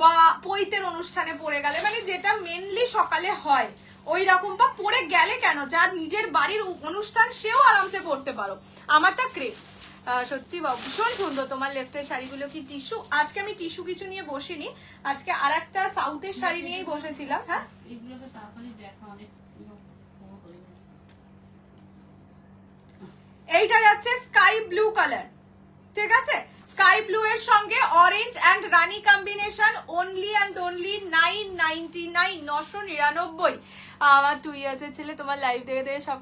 বা পৈতের অনুষ্ঠানে পড়ে গেলে, মানে যেটা মেনলি সকালে হয় ওই রকম, বা পড়ে গেলে কেন, যার নিজের বাড়ির অনুষ্ঠান সেও আরামসে পড়তে পারো। আমারটা ক্রেপ, সত্যি বাবু ভীষণ সুন্দর। তোমার লেফটের শাড়িগুলো কি টিস্যু? আজকে আমি টিস্যু কিছু নিয়ে বসিনি, আজকে আর একটা সাউথের শাড়ি নিয়েই বসেছিলাম। হ্যাঁ, এইটা যাচ্ছে স্কাই ব্লু কালার, ঠিক আছে। স্কাই ব্লু এর সঙ্গে orange and Rani combination, only and only 999, 999। আমার 2 ইয়ার্সের ছেলে তোমার লাইভ দেখে দেখে সব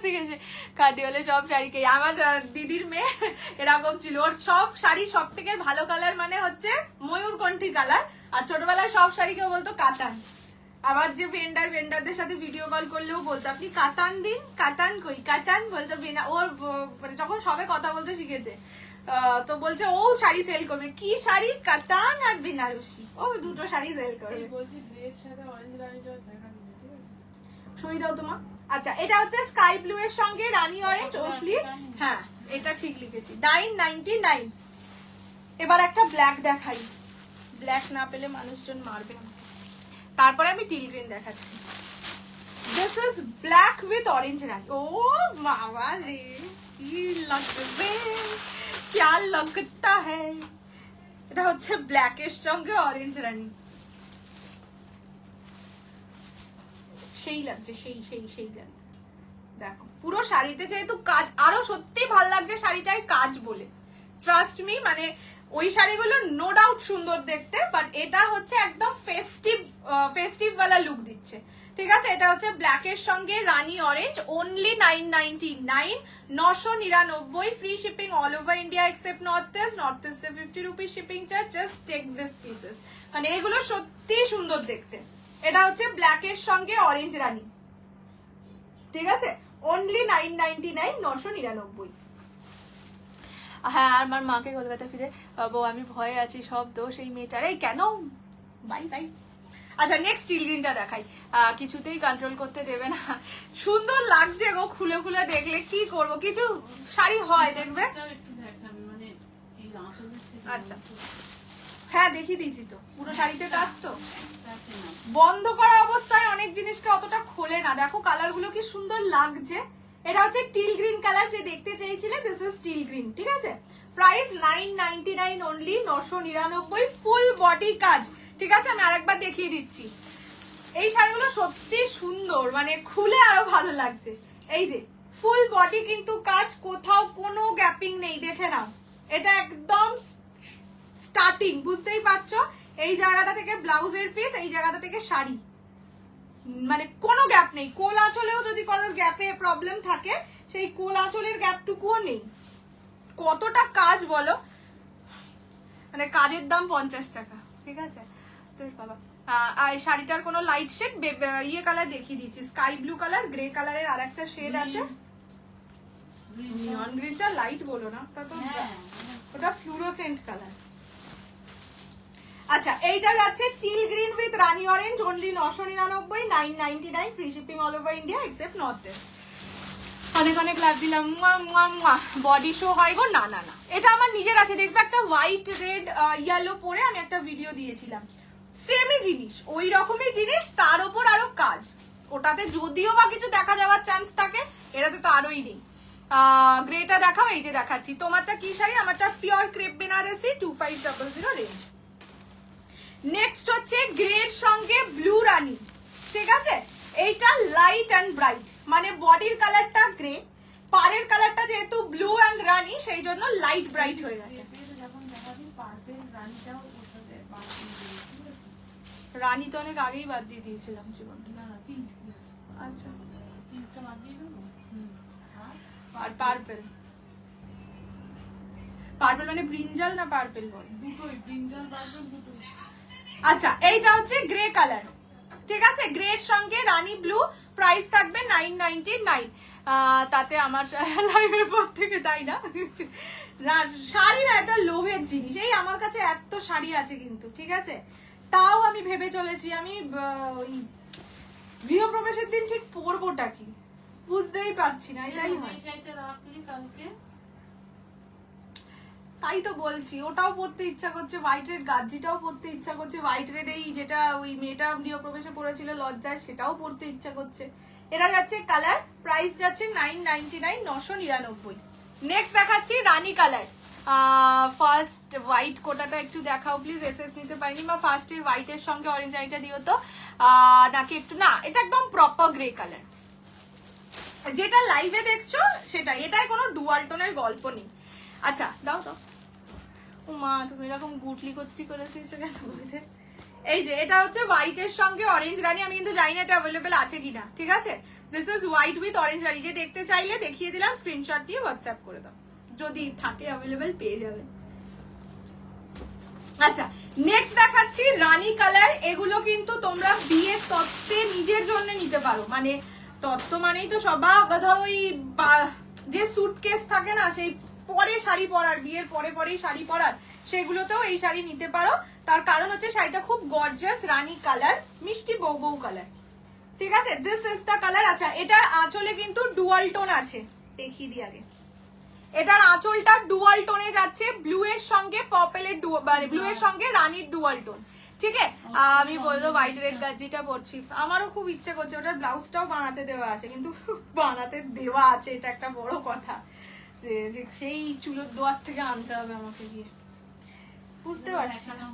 শিখেছে, কার্ডিওলে সব শাড়িকে। আমার দিদির মেয়ে এরকম ছিল, ওর সব শাড়ি সব থেকে ভালো কালার মানে হচ্ছে ময়ূরকণ্ঠী কালার, আর ছোটবেলায় সব শাড়িকে বলতো কাতান। আবার যে ভেন্ডারদের সাথে ভিডিও কল করলেও বলতো আপনি কাতান দিন, কাতান কই, কাতান বলতো। ওর মানে যখন সবে কথা বলতে শিখেছে, তো বলছে ও শাড়ি সেল করবে। কি শাড়ি? কাতান আর বেনারসি, ও দুটো শাড়ি সেল করবে। সরিয়ে দাও তোমার, আচ্ছা এটা হচ্ছে স্কাই ব্লু এর সঙ্গে রানী অরেঞ্জ ওপলি। হ্যাঁ এটা ঠিক লিখেছি 999। এবার একটা ব্ল্যাক দেখাই, ব্ল্যাক না পেলে মানুষজন মারবে আমাকে। তারপরে আমি টিল গ্রিন দেখাচ্ছি। This is black with orange rani. ও বাবা রে কি লাগবে, क्या लगता है। এটা হচ্ছে ব্ল্যাক এর সঙ্গে অরেঞ্জ রানী, সেই লাগছে, সেই সেই সেই লাগছে। দেখো পুরো শাড়িতে যেহেতু কাজ, আরো সত্যি ভালো লাগছে শাড়িটায় কাজ বলে, ট্রাস্ট মি। মানে ওই শাড়িগুলো নো ডাউট সুন্দর দেখতে, বাট এটা হচ্ছে একদম ফেস্টিভ ওয়ালা লুক দিচ্ছে। ঠিক আছে, এটা হচ্ছে ব্ল্যাক এর সঙ্গে rani orange, only 999, 999, free shipping all over India except north east. North ইস্টে 50 rupees shipping charge. Just take this pieces. মানে এগুলো সত্যি সুন্দর দেখতে। এটা হচ্ছে ব্ল্যাক এর সঙ্গে অরেঞ্জ রানী, ঠিক আছে, অনলি 999, 999। হ্যাঁ আমার মাকে কলকাতা ফিরে পাবো, আমি ভয়ে আছি, সব দোষ এই মেয়েটার। এই কেন, বাই বাই। আচ্ছা নেক্সট স্টিল গ্রিনটা দেখাই, কিছুতেই কন্ট্রোল করতে দেবে না, সুন্দর লাগছে গো, খুলে খুলে দেখলে কি করব, কিছু শাড়ি হয় দেখবে। আচ্ছা হ্যাঁ দেখিয়ে দিয়েছি তো, পুরো শাড়িতে কাজ তো। বন্ধ করা অবস্থায় অনেক জিনিসকে অতটা খোলে না। দেখো কালার গুলো কি সুন্দর লাগছে। এটা হচ্ছে টিল গ্রিন কালার, যে দেখতে চেয়েছিলে, দিস ইজ টিল গ্রিন। ঠিক আছে, প্রাইস 999 অনলি, 999, ফুল বডি কাজ। ঠিক আছে, আমি আরেকবার দেখিয়ে দিচ্ছি। এই শাড়িগুলো সত্যি সুন্দর, মানে খুলে আরো ভালো লাগছে। এই যে ফুল বডি কিন্তু কাজ, কোথাও কোনো গ্যাপিং নেই, দেখে নাও। এটা একদম স্টার্টিং, বুঝতেই পারছো, এই জায়গাটা থেকে ব্লাউজের পিস, এই জায়গাটা থেকে শাড়ি, মানে কোনো গ্যাপ নেই। কোল আঁচলেও যদি কোনো গ্যাপে প্রবলেম থাকে, সেই কোল আঁচলের গ্যাপটুকুও নেই। কতটা কাজ বলো, মানে কাজের দাম 50 টাকা। ঠিক আছে তো বাবা। আর শাড়িটার কোনো লাইট শেড ইয়ে কালার দেখিয়ে দিচ্ছি, স্কাই ব্লু কালার, গ্রে কালারের আর একটা শেড আছে। নিয়ন গ্রিনটা লাইট বলো না, ওটা তো ওটা ফ্লুরোসেন্ট কালার। আচ্ছা এইটা যাচ্ছে টিল গ্রিন উইথ রানী orange, only 999, 999, free shipping all over India except north east. অনেক অনেক লাভ দিলাম, বডি শো হয় গো। না না না, এটা আমার নিজের আছে, দেখবে একটা হোয়াইট রেড ইয়েলো পরে আমি একটা ভিডিও দিয়েছিলাম, সেমই জিনিস, ওই রকমই জিনিস, তার উপর আরো কাজ। ওটাতে যদিও বা কিছু দেখা যাওয়ার চান্স থাকে, এটাতে তো আরোই নেই। গ্রেটা দেখাও, এই যে দেখাচ্ছি। তোমারটা কি শাড়ি? আমারটা pure crepe Banarasi, 2500 range. Next হচ্ছে গ্রের সঙ্গে ব্লু রানী। ঠিক আছে, এইটা লাইট অ্যান্ড ব্রাইট, মানে বডির কালারটা গ্রে, পাড়ের কালারটা যেহেতু ব্লু অ্যান্ড রানী, সেই জন্য লাইট ব্রাইট হয়ে গেছে। রানী তো অনেক আগেই বাদ দিয়ে দিয়েছিলাম জীবন। আচ্ছা আর পার্পেল, পার্পেল মানে ব্রিঞ্জাল না পার্পেল বল? দুটোই, ব্রিঞ্জাল পার্পেল দুটোই। আচ্ছা এইটা হচ্ছে গ্রে কালার। ঠিক আছে, গ্রের সঙ্গে রানী ব্লু, প্রাইস থাকবে 999। তাতে আমার লাইভের পর থেকে, তাই না? শাড়ি না একটা লোভের জিনিস, এই আমার কাছে এত শাড়ি আছে কিন্তু, ঠিক আছে, তাও আমি ভেবে চলেছি আমি গৃহপ্রবেশের দিন ঠিক পরবোটা কি বুঝতেই পারছি না। এটাই হয়, তাই তো বলছি, ওটাও পড়তে ইচ্ছা করছে, হোয়াইট রেড গাজ্জিটাও পড়তে ইচ্ছা করছে, হোয়াইট রেড এই যেটা ওই মেয়েটা গৃহপ্রবেশে পড়েছিল লজ্জায়, সেটাও পড়তে ইচ্ছা করছে। এটা যাচ্ছে কালার, প্রাইস যাচ্ছে 999, 999। নেক্সট দেখাচ্ছি রানী কালার। ফার্স্ট হোয়াইট কোটাটা একটু দেখাও প্লিজ, এসএস নিতে পারিনি, বা ফার্স্টের হোয়াইটের সঙ্গে অরেঞ্জ আইটা দিও তো, নাকি একটু, না এটা একদম প্রপার গ্রে কালার, যেটা লাইভে দেখছো সেটা, এটাই কোনো ডুয়াল টোনের গল্প নেই। আচ্ছা দাও দাও, ও মা তুমি এরকম গুটলি কচলি করে এসেছো কেন? এই যে এটা হচ্ছে হোয়াইটের সঙ্গে অরেঞ্জ রানী, আমি কিন্তু জানি না এটা অ্যাভেলেবেল আছে কিনা। ঠিক আছে, this is white with orange rani, যে দেখতে চাইলে দেখিয়ে দিলাম, স্ক্রিনশট নিয়ে হোয়াটসঅ্যাপ করে দাও, যদি থাকে অ্যাভেলেবেল পেয়ে যাবে। আচ্ছা নেক্সট দেখাচ্ছি রানী কালার। এগুলো কিন্তু তোমরা বিয়ের তত্ত্বে নিজের জন্য নিতে পারো, মানে তত্ত্ব মানেই তো সবাই ধরো ওই যে সুটকেস থাকে না, সেই পরে শাড়ি পরার, বিয়ের পরে পরেই শাড়ি পরার, সেগুলোতেও এই শাড়ি নিতে পারো। তার কারণ হচ্ছে শাড়িটা খুব গর্জিয়াস রানী কালার, মিষ্টি বউ বউ কালার। ঠিক আছে, দিস ইজ দ্য কালার। আচ্ছা এটার আঁচলে কিন্তু ডুয়াল টোন আছে, দেখিয়ে দিই আগে। এটার আঁচলটা ডুয়াল টোনে যাচ্ছে, ব্লু এর সঙ্গে পার্পলের মানে ব্লু এর সঙ্গে রানীর ডুয়াল টোন। ঠিক আছে, আমি বলবো হোয়াইট রেড গাজিটা পরছি, আমারও খুব ইচ্ছে করছে। ওটার ব্লাউজটাও বানাতে দেওয়া আছে, কিন্তু বানাতে দেওয়া আছে এটা একটা বড় কথা, যে সেই চুলোর দোয়ার থেকে আনতে হবে আমাকে গিয়ে, বুঝতে পারছি না।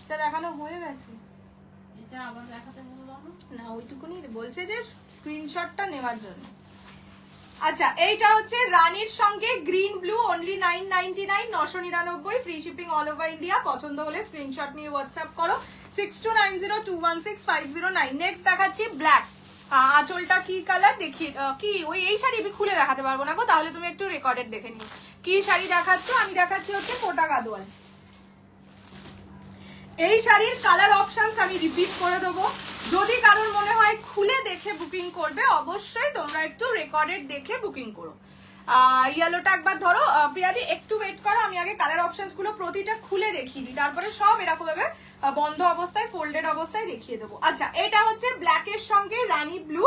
এটা দেখানো হয়ে গেছে, এটা আবার দেখাতে বললাম না ওইটুকুনি বলছে যে স্ক্রিনশটটা নেওয়ার জন্য। আচ্ছা এইটা হচ্ছে রানীর সঙ্গে green blue, only 999, 999, free shipping all over India. পছন্দ হলে স্ক্রিনশট নিয়ে হোয়াটসঅ্যাপ করো 6290216509। নেক্সট দেখাচ্ছি ব্ল্যাক। আঁচলটা কি কালার দেখি, কি ওই এই শাড়ি আমি খুলে দেখাতে পারবো না গো, তাহলে তুমি একটু রেকর্ডেড দেখে নিও কি শাড়ি দেখাচ্ছ। আমি দেখাচ্ছি হচ্ছে কোটা গাদোয়াল। এই শাড়ির কালার অপশনস আমি রিপিট করে দেবো, যদি কারোর মনে হয় খুলে দেখে বুকিং করবে অবশ্যই তোমরা একটু রেকর্ডেড দেখে বুকিং করো। ইয়েলোটা একবার ধরো প্রিয়াদি, একটু ওয়েট করো, আমি আগে কালার অপশনস গুলো প্রতিটা খুলে দেখিয়ে দিই, তারপরে সব এরকম ভাবে বন্ধ অবস্থায় ফোল্ডেড অবস্থায় দেখিয়ে দেবো। আচ্ছা এটা হচ্ছে ব্ল্যাক এর সঙ্গে রানী ব্লু,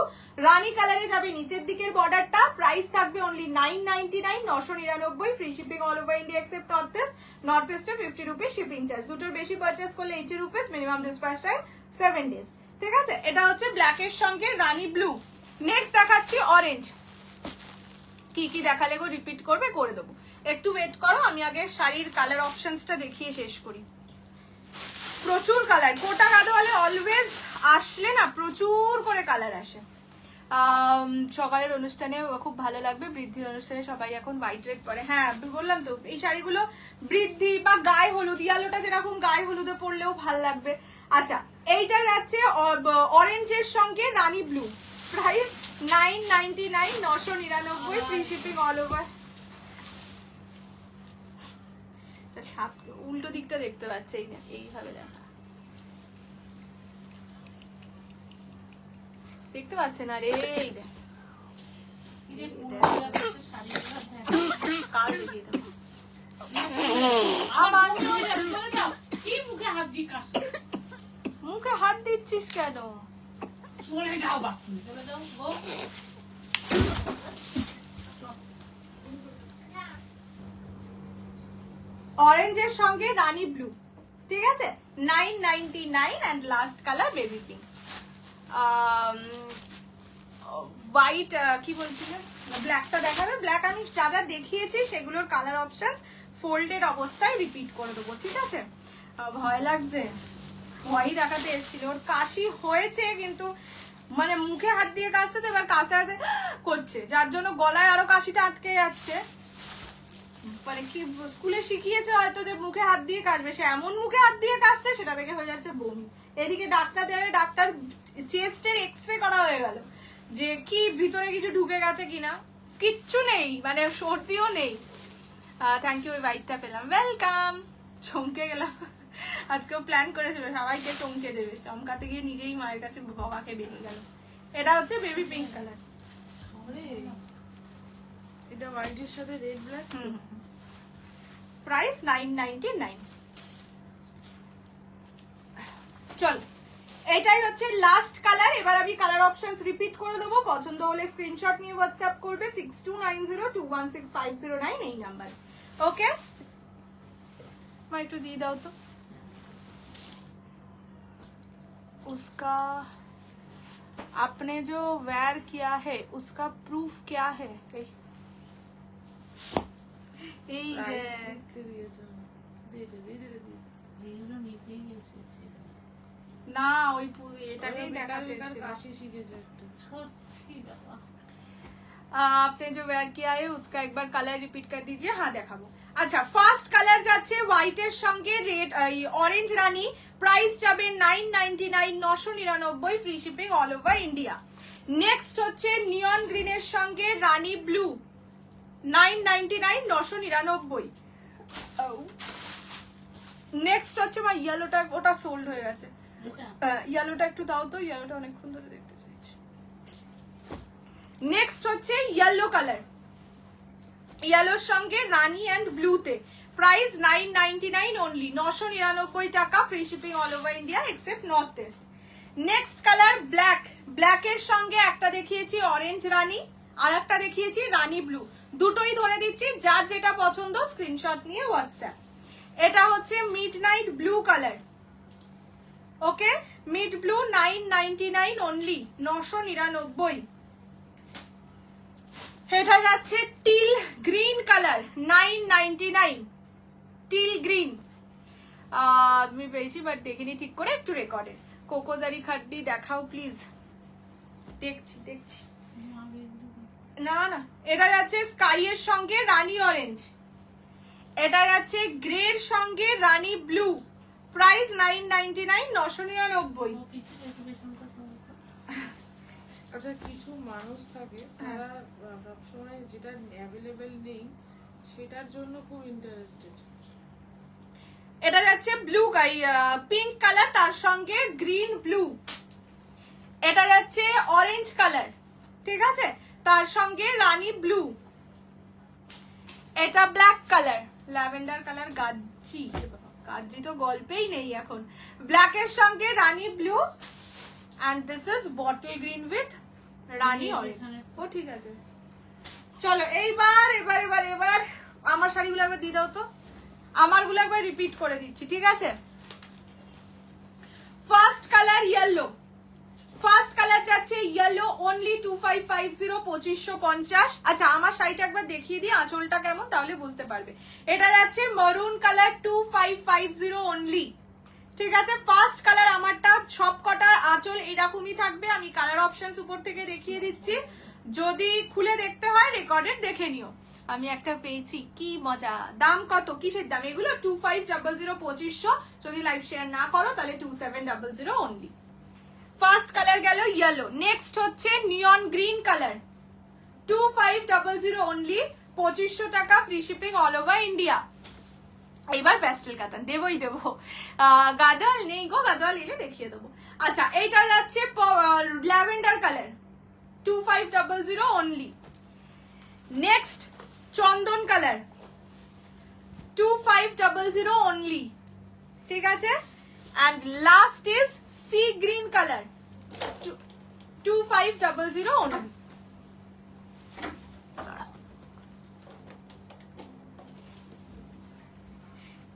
রানী কালারে যাবে নিচের দিকের বর্ডারটা। প্রাইস থাকবে only 999, 999, free shipping all over India except north east. North ইস্টে 50 রুপিস শিপিং চার্জ, দুটোর বেশি পারচেস করলে 80 rupees, minimum dispatch time 7 days. ঠিক আছে, এটা হচ্ছে ব্ল্যাক এর সঙ্গে রানী ব্লু। নেক্সট দেখাচ্ছি অরেঞ্জ। কি কি দেখালে গো রিপিট করবে, করে দেবো, একটু ওয়েট করো, আমি আগে শাড়ির কালার অপশনসটা দেখিয়ে শেষ করি। প্রচুর কালার, কোটা গাদোয়ালে অলওয়েজ আসলে না প্রচুর করে কালার আসে। সকালের অনুষ্ঠানে খুব ভালো লাগবে, বৃদ্ধির অনুষ্ঠানে সবাই এখন হোয়াইট রেড পরে। হ্যাঁ বললাম তো, এই শাড়িগুলো বৃদ্ধি বা গায়ে হলুদ, ইয়ালোটা যেরকম গায়ে হলুদে পরলেও ভাল লাগবে। আচ্ছা এইটা যাচ্ছে অরেঞ্জের সঙ্গে রানী blue, price 999, 999, free shipping all over. উল্টো দিকটা দেখতে পাচ্ছে, এই না এইভাবে দেখা দেখতে পাচ্ছে না রে, এই দেখ কাল দেখিয়ে দেবো। আবার মুখে হাত দিয়ে কাজ মুখে হাত দিচ্ছিস কেন? চলে যাও বাথরুমে, চলে যাও গো। অরেঞ্জের সঙ্গে রানী ব্লু, ঠিক আছে, 999, and last colour baby pink. White কি বলছিলে, ব্ল্যাকটা দেখাবে। ব্ল্যাক আমি যা যা দেখিয়েছি সেগুলোর কালার অপশনস ফোল্ডেড অবস্থায় রিপিট করে দেবো, ঠিক আছে। ভয় লাগছে, ভয়ই দেখাতে এসেছিল, ওর কাশি হয়েছে কিন্তু মানে মুখে হাত দিয়ে কাশছে তো, এবার কাশতে কাশতে করছে, যার জন্য গলায় আরো কাশিটা আটকে যাচ্ছে। মানে কি স্কুলে শিখিয়েছে হয়তো যে মুখে হাত দিয়ে কাশবে, সে এমন মুখে হাত দিয়ে কাশছে সেটা থেকে হয়ে যাচ্ছে বমি। এদিকে ডাক্তার দেবে, ডাক্তার চেস্টের এক্সরে করা হয়ে গেল যে কি ভিতরে কিছু ঢুকে গেছে কিনা, কিচ্ছু নেই, মানে সর্দিও নেই। থ্যাংক ইউ, ওই বাইকটা পেলাম, ওয়েলকাম। চমকে গেলাম, আজকেও প্ল্যান করেছিল সবাইকে চমকে দেবে, চমকাতে গিয়ে নিজেই মায়ের কাছে বাবাকে বেরিয়ে গেল। এটা হচ্ছে বেবি পিঙ্ক কালার, এটা হোয়াইটের সাথে রেড ব্ল্যাক। প্রাইস 999। চল এটাই হচ্ছে লাস্ট কালার। এবার আমি কালার অপশনস রিপিট করে দেবো, পছন্দ হলে স্ক্রিনশট নিয়ে হোয়াটসঅ্যাপ করবে 6290216509 এই নাম্বার। ওকে মা একটু দিয়ে দাও তো उसका, आपने जो वेयर किया है उसका प्रूफ क्या है? এই না ওই এটাকেই দেখাতে কাশি শিখেছে একটা, সত্যি বাবা। आपने जो वेयर किया है उसका एक बार कलर रिपीट कर दीजिए। हाँ দেখাবো। আচ্ছা ফার্স্ট কালার যাচ্ছে হোয়াইট এর সঙ্গে রেড অরেঞ্জ রানী, প্রাইস যাবে 999, 999, free shipping all over India. Next হচ্ছে নিয়ন গ্রিন এর সঙ্গে রানী ব্লু, 999, 999। নেক্সট হচ্ছে মা ইয়েলোটা, ওটা সোল্ড হয়ে গেছে, ইয়েলোটা একটু দাও তো, ইয়েলোটা অনেকক্ষণ ধরে দেখতে চাইছি। নেক্সট হচ্ছে ইয়েলো কালার, ইয়েলোর সঙ্গে রানী এন্ড ব্লুতে, প্রাইস 999 অনলি, 999 টাকা, free shipping all over India except north east. Next colour black, ব্ল্যাকের সঙ্গে একটা দেখিয়েছি অরেঞ্জ রানী, আর একটা দেখিয়েছি রানী ব্লু, দুটোই ধরে দিচ্ছি, যার যেটা পছন্দ স্ক্রিনশট নিয়ে হোয়াটসঅ্যাপ। এটা হচ্ছে মিডনাইট ব্লু কালার, ওকে, মিড ব্লু 999 অনলি, 999। এটা যাচ্ছে till green colour 999, till green. আমি পেয়েছি বাট দেখিনি ঠিক করে, একটু রেকর্ডে। কোকোজারি খাড্ডি দেখাও প্লিজ, দেখছি দেখছি। না না, এটা যাচ্ছে স্কাই এর সঙ্গে রানী অরেঞ্জ, এটা যাচ্ছে গ্রে এর সঙ্গে রানী ব্লু, প্রাইস 999, 999। আচ্ছা, কিছু মানুষ থাকে তারা সবসময় যেটা অ্যাভেলেবেল নেই সেটার জন্য খুব ইন্টারেস্টেড। এটা যাচ্ছে ব্লু পিঙ্ক কালার, তার সঙ্গে গ্রিন ব্লু। এটা যাচ্ছে অরেঞ্জ কালার, ঠিক আছে, তার সঙ্গে রানী ব্লু। এটা ব্ল্যাক কালার, ল্যাভেন্ডার কালার, গাজি, গাজি তো গল্পেই নেই এখন। ব্ল্যাকের সঙ্গে রানী blue, and this is bottle green with rani orange. ও ঠিক আছে, চলো এইবার এবার এবার এবার আমার শাড়িগুলো একবার দিয়ে দাও তো, আমারগুলো একবার রিপিট করে দিচ্ছি, ঠিক আছে। First colour yellow, first colour যাচ্ছে ইয়েলো অনলি 2550, 2550। আচ্ছা, আমার শাড়িটা একবার দেখিয়ে দিই আঁচলটা কেমন, তাহলে বুঝতে পারবে। এটা যাচ্ছে মরুন কালার 2550 অনলি, ঠিক আছে। ফার্স্ট কালার আমারটা, সব কটার আঁচল এরকমই থাকবে। আমি কালার অপশনস উপর থেকে দেখিয়ে দিচ্ছি, যদি খুলে দেখতে হয় রেকর্ডেড দেখে নিও। আমি একটা পেয়েছি, কি মজা। দাম কত, কিসের দাম এগুলো? 2500, 2500। যদি লাইভ শেয়ার না করো তাহলে 2700 অনলি। ফার্স্ট কালার গেল ইয়েলো। নেক্সট হচ্ছে নিয়ন গ্রিন কালার, 2500 অনলি, 2500 টাকা, free shipping all over India. এবার প্যাস্টেল কাতান দেবই দেবো, গাদোয়াল নেই গো, গাদোয়াল এলে দেখিয়ে দেবো। আচ্ছা, এইটা যাচ্ছে ল্যাভেন্ডার কালার, 2500 অনলি। নেক্সট চন্দন কালার, 2500 অনলি, ঠিক আছে। and last is sea green color, 2500 only।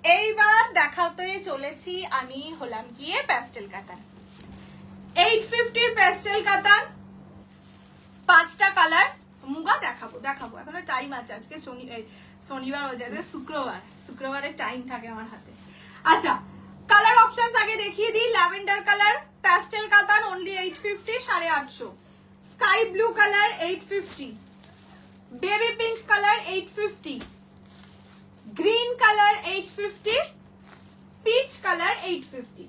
এইবার দেখাতে চলেছি আমি হলাম গিয়ে প্যাস্টেল কাতান, 850 প্যাস্টেল কাতান, 5টা কালার। মুগা দেখাবো দেখাবো, এখনো টাইম আছে, আজকে শনিবার হয়ে যায়, শুক্রবারের টাইম থাকে আমার হাতে। আচ্ছা, কালার অপশনস আগে দেখিয়ে দিই। ল্যাভেন্ডার কালার প্যাস্টেল কাতান only 850, 850। Sky blue colour 850, baby pink colour 850, green colour 850, peach colour 850।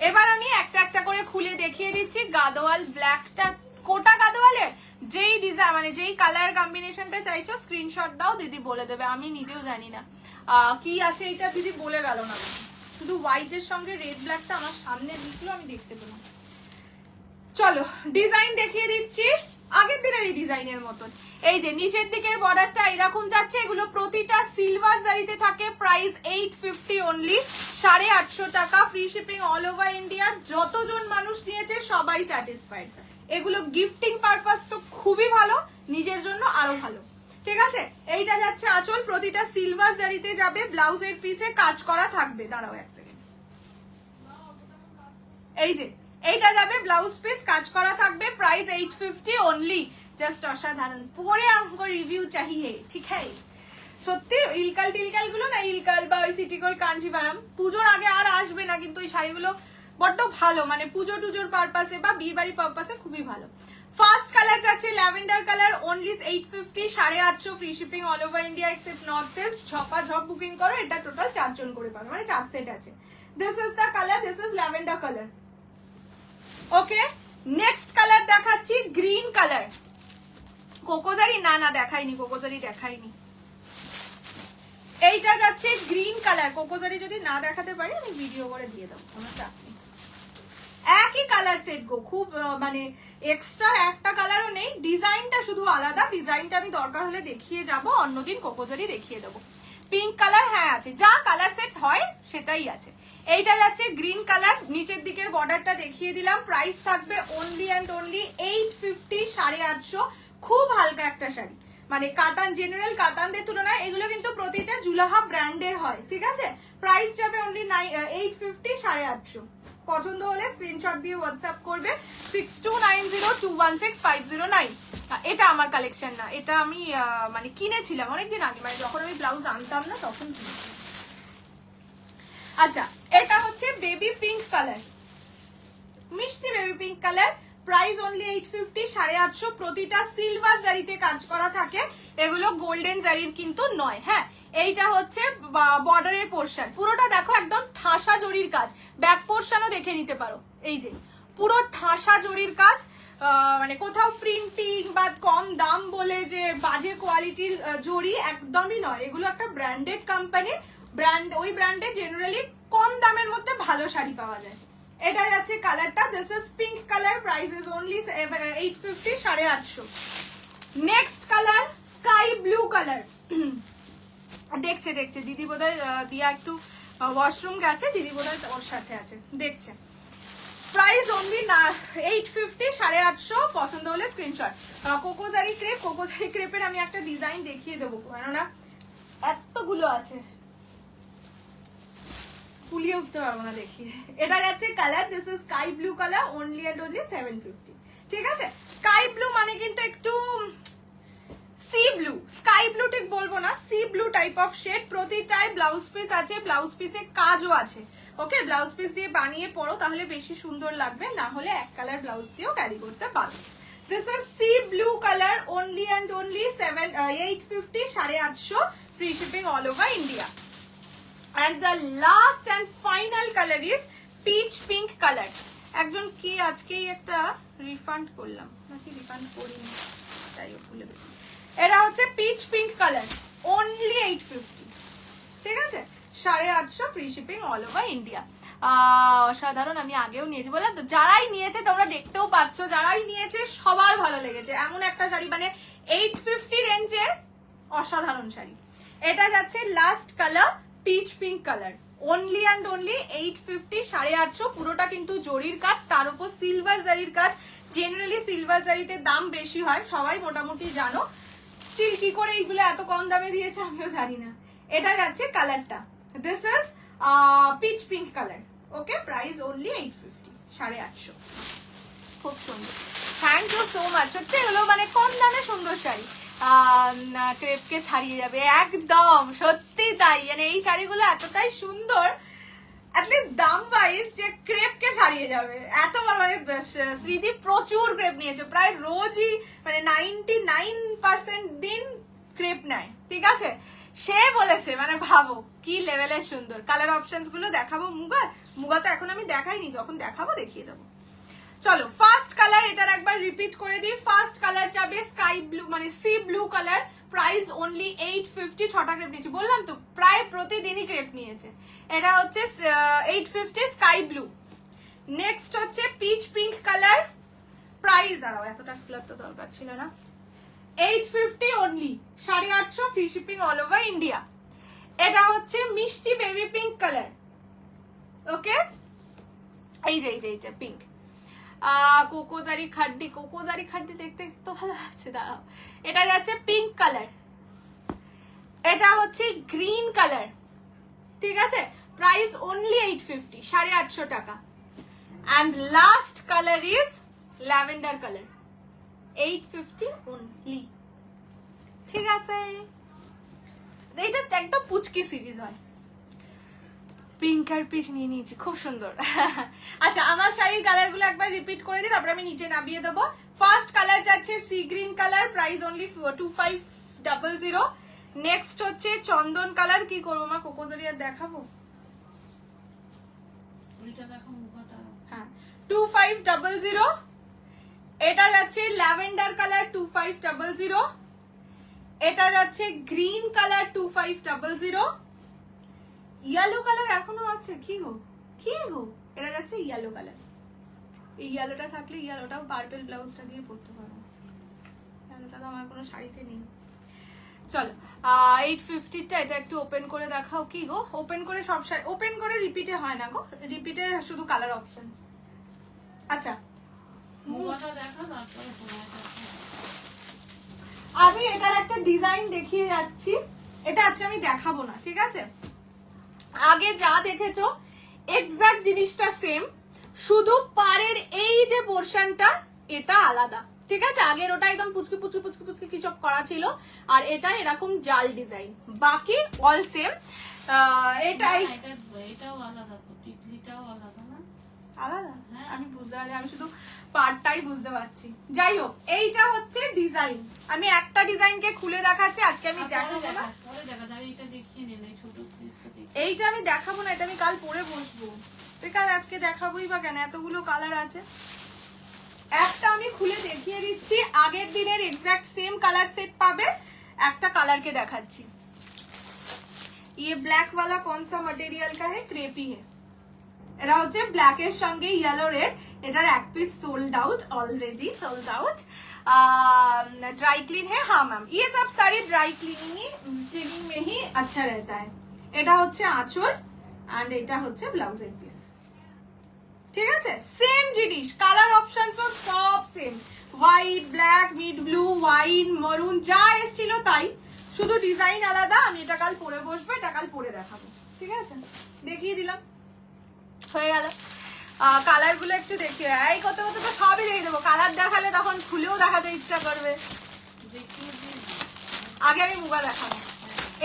এবার আমি একটা একটা করে খুলে দেখিয়ে দিচ্ছি। গাদোয়াল ব্ল্যাকটা, কোটা গাদোয়ালের যেই ডিজাইন মানে যেই কালার কম্বিনেশনটা চাইছো স্ক্রিনশট দাও, দিদি বলে দেবে, আমি নিজেও জানি না কি আছে এটা, দিদি বলে গেল না। শুধু হোয়াইটের সঙ্গে রেড ব্ল্যাকটা আমার সামনে দিচ্ছিল, আমি দেখতে পেলাম। চলো ডিজাইন দেখিয়ে দিচ্ছি আগের দিনের এই ডিজাইনের মতন। এই যে নিচের দিকের বর্ডারটা এরকম যাচ্ছে, এগুলো প্রতিটা সিলভার জারিতে থাকে, প্রাইস 850 অনলি, 850 টাকা, free shipping all over India. যতজন মানুষ নিয়েছে সবাই স্যাটিসফাইড। এগুলো গিফটিং পারপাস তো খুবই ভালো, নিজের জন্য আরো ভালো, ঠিক আছে। এইটা যাচ্ছে আঁচল, প্রতিটা সিলভার জারিতে যাবে, ব্লাউজের পিসে কাজ করা থাকবে। দাঁড়াও এক সেকেন্ড, এই যে এইটা যাবে ব্লাউজ পিস কাজ করা থাকবে, প্রাইস 850 অনলি। জাস্ট অসাধারণ, পরে আমকো রিভিউ চাহিয়ে, ঠিক আছে। সত্যি ইলকাল টিলকাল গুলো না, ইলকাল বা ওই সিটিকল কাঞ্জিভারাম পুজোর আগে আর আসবে না, কিন্তু ওই শাড়িগুলো বড্ড ভালো, মানে পুজো টুজোর পারপাসে বা বিয়ে বাড়ি পারপাসে খুবই ভালো। ফার্স্ট কালার যাচ্ছে lavender colour only 850, 850, free shipping all over India except north east. ঝপাঝপ বুকিং করো, এটা টোটাল 4 জন করে পাবে, মানে 4 সেট আছে। This is the colour, this is lavender colour, okay. Next colour দেখাচ্ছি গ্রিন কালার। কোকোজারি না না দেখাইনি, কোকোজারি দেখাইনি। এইটা যাচ্ছে গ্রিন কালার, কোকোজারি যদি না দেখাতে পারি আমি ভিডিও করে দিয়ে দেবো, কোনো চাপ নেই। একই কালার সেট গো, খুব মানে এক্সট্রা একটা কালারও নেই, ডিজাইনটা শুধু আলাদা। ডিজাইনটা আমি দরকার হলে দেখিয়ে যাব, অন্যদিন কোকোজারি দেখিয়ে দেবো। পিঙ্ক কালার হ্যাঁ আছে, যা কালার সেট হয় সেটাই আছে। এইটা যাচ্ছে গ্রিন কালার, নিচের দিকের বর্ডারটা দেখিয়ে দিলাম। প্রাইস থাকবে অনলি অ্যান্ড অনলি 850, 850। খুব হালকা একটা শাড়ি, মানে কাতান, জেনারেল কাতানদের তুলনায় এগুলো কিন্তু প্রতিটা জুলাহা ব্র্যান্ডের হয়, ঠিক আছে। প্রাইস যাবে অনলি 850, 850। পছন্দ হলে স্ক্রিনশট দিয়ে হোয়াটসঅ্যাপ করবে 6290216509। এটা আমার কালেকশন না, এটা আমি মানে কিনেছিলাম অনেকদিন আগে, মানে যখন আমি ব্লাউজ আনতাম না তখন কিনেছিলাম। আচ্ছা, এটা হচ্ছে বেবি পিঙ্ক কালার, মিষ্টি baby pink colour. Price only 850, 850। প্রতিটা সিলভার জারিতে কাজ করা থাকে, এগুলো গোল্ডেন জারির কিন্তু নয়। হ্যাঁ, এইটা হচ্ছে বর্ডারের পোর্শন, পুরোটা দেখো একদম ঠাসা জরির কাজ। ব্যাক পোর্শনও দেখে নিতে পারো, এই যে পুরো ঠাসা জরির কাজ। মানে কোথাও প্রিন্টিং বা কম দাম বলে যে বাজে কোয়ালিটির জরি একদমই নয়, এগুলো একটা ব্র্যান্ডেড কোম্পানি, ব্র্যান্ড, ওই ব্র্যান্ডে জেনারেলি কম দামের মধ্যে ভালো শাড়ি পাওয়া যায়। এটা যাচ্ছে কালারটা, this is pink colour, price is only 850, 850। Next colour sky blue colour. দেখছে দিদি বোধহয় দিয়া একটু ওয়াশরুম গেছে, দিদি বোধহয় ওর সাথে আছে, দেখছে। Price only 850, 850। পছন্দ হলে স্ক্রিনশট। কোকোজারি ক্রেপ, কোকোজারি ক্রেপের আমি একটা ডিজাইন দেখিয়ে দেবো, কেননা এতগুলো আছে, ফুলিয়ে উঠতে পারবো না দেখিয়ে। এটা যাচ্ছে colour, this is sky blue colour, only and only 750। ঠিক আছে, স্কাই ব্লু মানে কিন্তু একটু সি ব্লু, স্কাই ব্লু ঠিক বলবো না, sea blue type of shade. প্রতিটায় ব্লাউজ পিস আছে, ব্লাউজ পিসে কাজও আছে। ওকে, ব্লাউজ পিস দিয়ে বানিয়ে পরো, তাহলে বেশি সুন্দর লাগবে, না হলে এক কালার ব্লাউজ দিয়েও ক্যারি করতে পারো। This is C blue colour, only and only 850, 850। Free shipping all over India. And the last and final color is peach pink color. একজন কি আজকেই একটা রিফান্ড করলাম নাকি রিফান্ড করিনি, তাই ভুলে গেছি। এটা হচ্ছে পিচ পিঙ্ক কালার, অনলি 850। ঠিক আছে, 850 free shipping all over India. অসাধারণ, আমি আগেও নিয়েছি, বললাম তো যারাই নিয়েছে তোমরা দেখতেও পাচ্ছ, যারাই নিয়েছে সবার ভালো লেগেছে। এমন একটা শাড়ি, মানে 850 রেঞ্জে অসাধারণ শাড়ি। এটা যাচ্ছে last colour, pitch pink colour, only and only 850, 850। পুরোটা কিন্তু জরির কাজ, তার উপর সিলভার জারির কাজ। জেনারেলি সিলভার জারিতে দাম বেশি হয়, সবাই মোটামুটি জানো। স্টিল কি করে এইগুলো এত কম দামে দিয়েছে আমিও জানি না। এটা যাচ্ছে কালারটা, this is pitch pink colour. Okay, price only 850, 850। খুব সুন্দর, থ্যাংক ইউ সো মাচ। সত্যি এগুলো মানে কম দামে সুন্দর শাড়ি, ক্রেপকে ছাড়িয়ে যাবে একদম, সত্যি তাই। মানে এই শাড়িগুলো এতটাই সুন্দর, অ্যাটলিস্ট দাম ওয়াইজ, যে ক্রেপকে ছাড়িয়ে যাবে এত বড়। মানে শ্রীদি প্রচুর ক্রেপ নিয়েছে, প্রায় রোজই, মানে 99% দিন ক্রেপ নেয়। ঠিক আছে, সে বলেছে, মানে ভাবো কি লেভেলের সুন্দর। কালার অপশনস গুলো দেখাবো। মুগা তো এখন আমি দেখাইনি, যখন দেখাবো দেখিয়ে দেবো। চলো, ফার্স্ট কালার এটার একবার রিপিট করে দিই। ফার্স্ট কালার যাবে স্কাই ব্লু, মানে sea blue colour, price only 850। 6টা ক্রেপ নিয়েছে, বললাম তো প্রায় প্রতিদিনই ক্রেপ নিয়েছে। এটা হচ্ছে 850 স্কাই ব্লু। নেক্সট হচ্ছে পিচ পিঙ্ক কালার, প্রাইস দাঁড়াও, এতটা খোলার তো দরকার ছিল না, 850 only, 850 free shipping all over India. এটা হচ্ছে মিষ্টি বেবি পিঙ্ক কালার। ওকে, এই যে এইটা পিঙ্ক, কোকোজারি খাড্ডি দেখতে তো ভালো লাগছে, দাঁড়াও। এটা যাচ্ছে পিঙ্ক কালার, এটা হচ্ছে গ্রিন কালার। ঠিক আছে, প্রাইস অনলি 850, 850 টাকা। And last colour is lavender colour, 850 only. ঠিক আছে, এইটা একদম পুচকি সিরিজ হয়। পিঙ্ক আর পিচ নিয়ে নিয়েছি, খুব সুন্দর। আচ্ছা, আমার শাড়ির কালার গুলো একবার রিপিট করে দিই, তারপরে আমি নিচে নামিয়ে দেবো। ফার্স্ট কালার যাচ্ছে C green colour, price only 2500। Next হচ্ছে চন্দন কালার, কি করবো মা, কোকোজারি আর দেখাবো? হ্যাঁ, 2500। এটা যাচ্ছে ল্যাভেন্ডার কালার, 2500। এটা যাচ্ছে গ্রিন কালার, 2500। ইয়েলো কালার এখনো আছে, কি গো। এটা যাচ্ছে ইয়েলো কালার। এই ইয়েলোটা থাকলে ইয়েলোটাও পার্পল ব্লাউজটা দিয়ে পরতে পারবো, ইয়েলোটা তো আমার কোনো শাড়িতে নেই। চলো 850টা এটা একটু ওপেন করে দেখাও। কি গো ওপেন করে সব ওপেন করে রিপিটে হয় না গো, রিপিটে শুধু কালার অপশন। আচ্ছা মুগাটা দেখা, তারপরে তোমার আমি এটার একটা ডিজাইন দেখিয়ে যাচ্ছি, এটা আজকে আমি দেখাবো না, ঠিক আছে? আগে যা দেখেছো এক্সাক্ট জিনিসটা সেম, শুধু পাড়ের এই যে পোর্শনটা এটা আলাদা, ঠিক আছে? আগের ওটা একদম পুচকি পুচকি পুচকি পুচকি কিছু করা ছিল, আর এটা এরকম জাল ডিজাইন, বাকি অল সেম। এটাই এটাও আলাদা, তো টিকলিটাও আলাদা না? আলাদা, হ্যাঁ। আমি বুঝতে পারছি, আমি শুধু পার্টটাই বুঝতে পারছি। যাই হোক, এইটা হচ্ছে ডিজাইন, আমি একটা ডিজাইনকে খুলে দেখাচ্ছি, আজকে আমি দেখাবো না। পরে দেখা যাবে, এটা দেখিয়ে নিন, এই ছোট সিরিজটা দেখি। এইটা আমি দেখাবো না, এটা আমি কাল পরে বসবো, বেকার আজকে দেখাবোই বা কেন, এতগুলো কালার আছে। একটা আমি খুলে দেখিয়ে দিচ্ছি, আগের দিনের এক্সাক্ট সেম কালার সেট পাবে। একটা কালারকে দেখাচ্ছি, ये ब्लैक वाला कौन सा मटेरियल का है? क्रेपी है। এটা হচ্ছে ব্ল্যাক এর সঙ্গে ইয়েলো রেড, এটার এক piece sold out, already sold out. Dry clean है, हाँ मैम ये सब सारी ड्राई क्लीनिंग में ही अच्छा रहता है। এটা হচ্ছে আঁচল, এন্ড এটা হচ্ছে ব্লাউজের পিস, ঠিক আছে? সেম জিনিস, কালার অপশন সব same, white, black, mid blue, wine, maroon, যা এসেছিল তাই, শুধু ডিজাইন আলাদা। আমি এটা কাল পরে বসবো, এটা কাল পরে দেখাবো, ঠিক আছে? দেখিয়ে দিলাম, হয়ে গেল। কালার গুলো একটু দেখিয়ে, এই কত কত তো সবই দেখে দেবো, কালার দেখালে তখন খুলেও দেখাতে ইচ্ছা করবে। দেখিয়ে দিন। আগে আমি মুগা দেখাবো।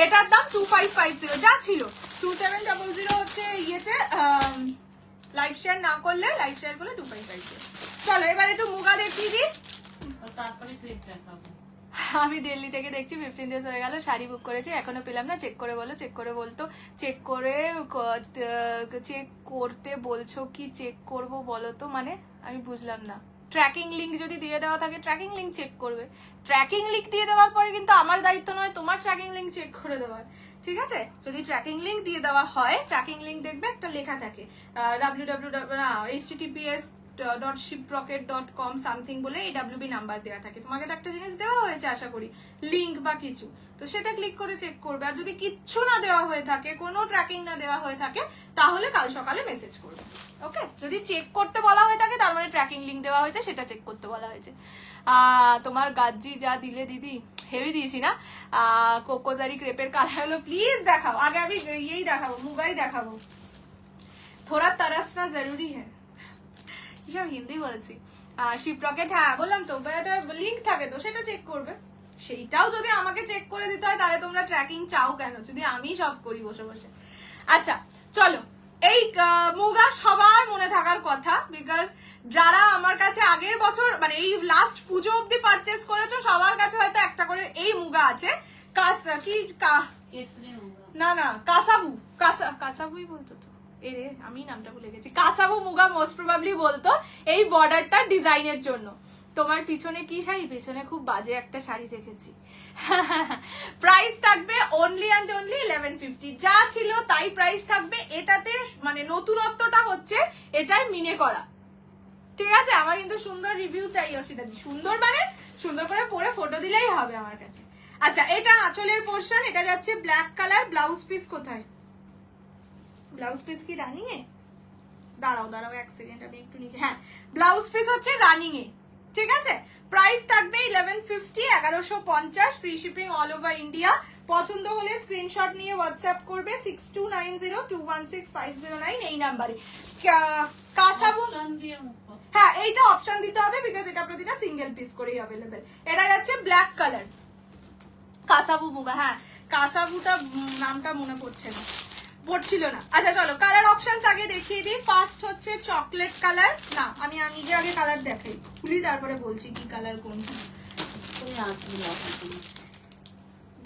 এটার দাম 2550, যা ছিল 2700 হচ্ছে ইয়েতে, লাইভ শেয়ার না করলে, লাইভ শেয়ার করলে 2550। চলো এবার একটু মুগা দেখিয়ে দিই। তারপরে ক্রেপ দেখাবো। আমি দিল্লি থেকে দেখছি, 15 ডেজ হয়ে গেল, শাড়ি বুক করেছি, এখনো পেলাম না। চেক করে বলো, চেক করে বলতো, চেক করতে বলছো কি চেক করব বলো তো? মানে আমি বুঝলাম না। ট্র্যাকিং লিংক যদি দিয়ে দেওয়া থাকে, ট্র্যাকিং লিংক চেক করবে। ট্র্যাকিং লিংক দিয়ে দেওয়ার পরে কিন্তু আমার দায়িত্ব নয় তোমার ট্র্যাকিং লিংক চেক করে দেওয়ার, ঠিক আছে? যদি ট্র্যাকিং লিংক দিয়ে দেওয়া হয়, ট্র্যাকিং লিংক দেখবে একটা লেখা থাকে https.shiprocket.com সামথিং বলে AWB নাম্বার দেওয়া থাকে। তোমাকে তো একটা জিনিস দেওয়া হয়েছে আশা করি, লিংক বা কিছু, তো সেটা ক্লিক করে চেক করবে। আর যদি কিচ্ছু না দেওয়া হয়ে থাকে, কোনো ট্র্যাকিং না দেওয়া হয়ে থাকে, তাহলে কাল সকালে মেসেজ করবে, ওকে? যদি চেক করতে বলা হয়ে থাকে, তার মানে ট্র্যাকিং লিংক দেওয়া হয়েছে, সেটা চেক করতে বলা হয়েছে। তোমার গাজ্জি যা দিলে দিদি, হেভি দিয়েছি না? কোকোজারি ক্রেপের কালার হলো, প্লিজ দেখাও। আগে আমি ইয়েই দেখাবো, মুগাই দেখাবো। থোড়া তরসনা জরুরি হ্যাঁ, সব হিন্দি বলছি। শিপরকেট, হ্যাঁ বললাম তো, একটা লিংক থাকে তো সেটা চেক করবে। সেইটাও যদি আমাকে চেক করে দিতে হয়, তাহলে তোমরা ট্র্যাকিং চাও কেন, যদি আমি সব করি বসে বসে? আচ্ছা চলো, এই মুগা সবার মনে থাকার কথা, বিকজ যারা আমার কাছে আগের বছর মানে এই লাস্ট পুজো অব্দি পারচেস করেছো, সবার কাছে হয়তো একটা করে এই মুগা আছে। না না, কাসাবুই বলতো তো, এরে আমি নামটা ভুলে গেছি। কাসাবু মুগা মোস্ট প্রবাবলি বলতো, এই বর্ডারটা ডিজাইনের জন্য। তোমার পিছনে কি শাড়ি? পিছনে খুব বাজে একটা শাড়ি রেখেছি। প্রাইস থাকবে অনলি অ্যান্ড অনলি 1150, যা ছিল তাই প্রাইস থাকবে। এটাতে মানে নতুনত্বটা হচ্ছে এটাই মিনে করা, ঠিক আছে? আমার কিন্তু সুন্দর রিভিউ চাই অর্ষিতা দি, সুন্দর মানে সুন্দর করে পরে ফটো দিলেই হবে আমার কাছে। আচ্ছা, এটা আঁচলের পোর্শন, এটা যাচ্ছে ব্ল্যাক কালার। ব্লাউজ পিস কোথায়? ব্লাউজ পিস কি রানিং এ? দাঁড়াও এক সেকেন্ড, আমি একটু নিচে, হ্যাঁ ব্লাউজ পিস হচ্ছে রানিং এ, ঠিক আছে? প্রাইস থাকবে 1150, 1150, free shipping all over India. পছন্দ হলে স্ক্রিনশট নিয়ে হোয়াটসঅ্যাপ করবে 6290216509 এই নাম্বারে। কাসাবু, হ্যাঁ এইটা অপশন দিতে হবে, বিকজ এটা প্রতিটা সিঙ্গেল পিস করেই অ্যাভেলেবেল। এটা যাচ্ছে ব্ল্যাক কালার, কাসাবু মুগা। হ্যাঁ কাসাবুটা নামটা মনে পড়ছিল না। আচ্ছা চলো কালার অপশনস আগে দেখিয়ে দিই। ফার্স্ট হচ্ছে চকলেট কালার। না আমি নিজে আগে কালার দেখাই, খুলি তারপরে বলছি কি কালার কোনটা।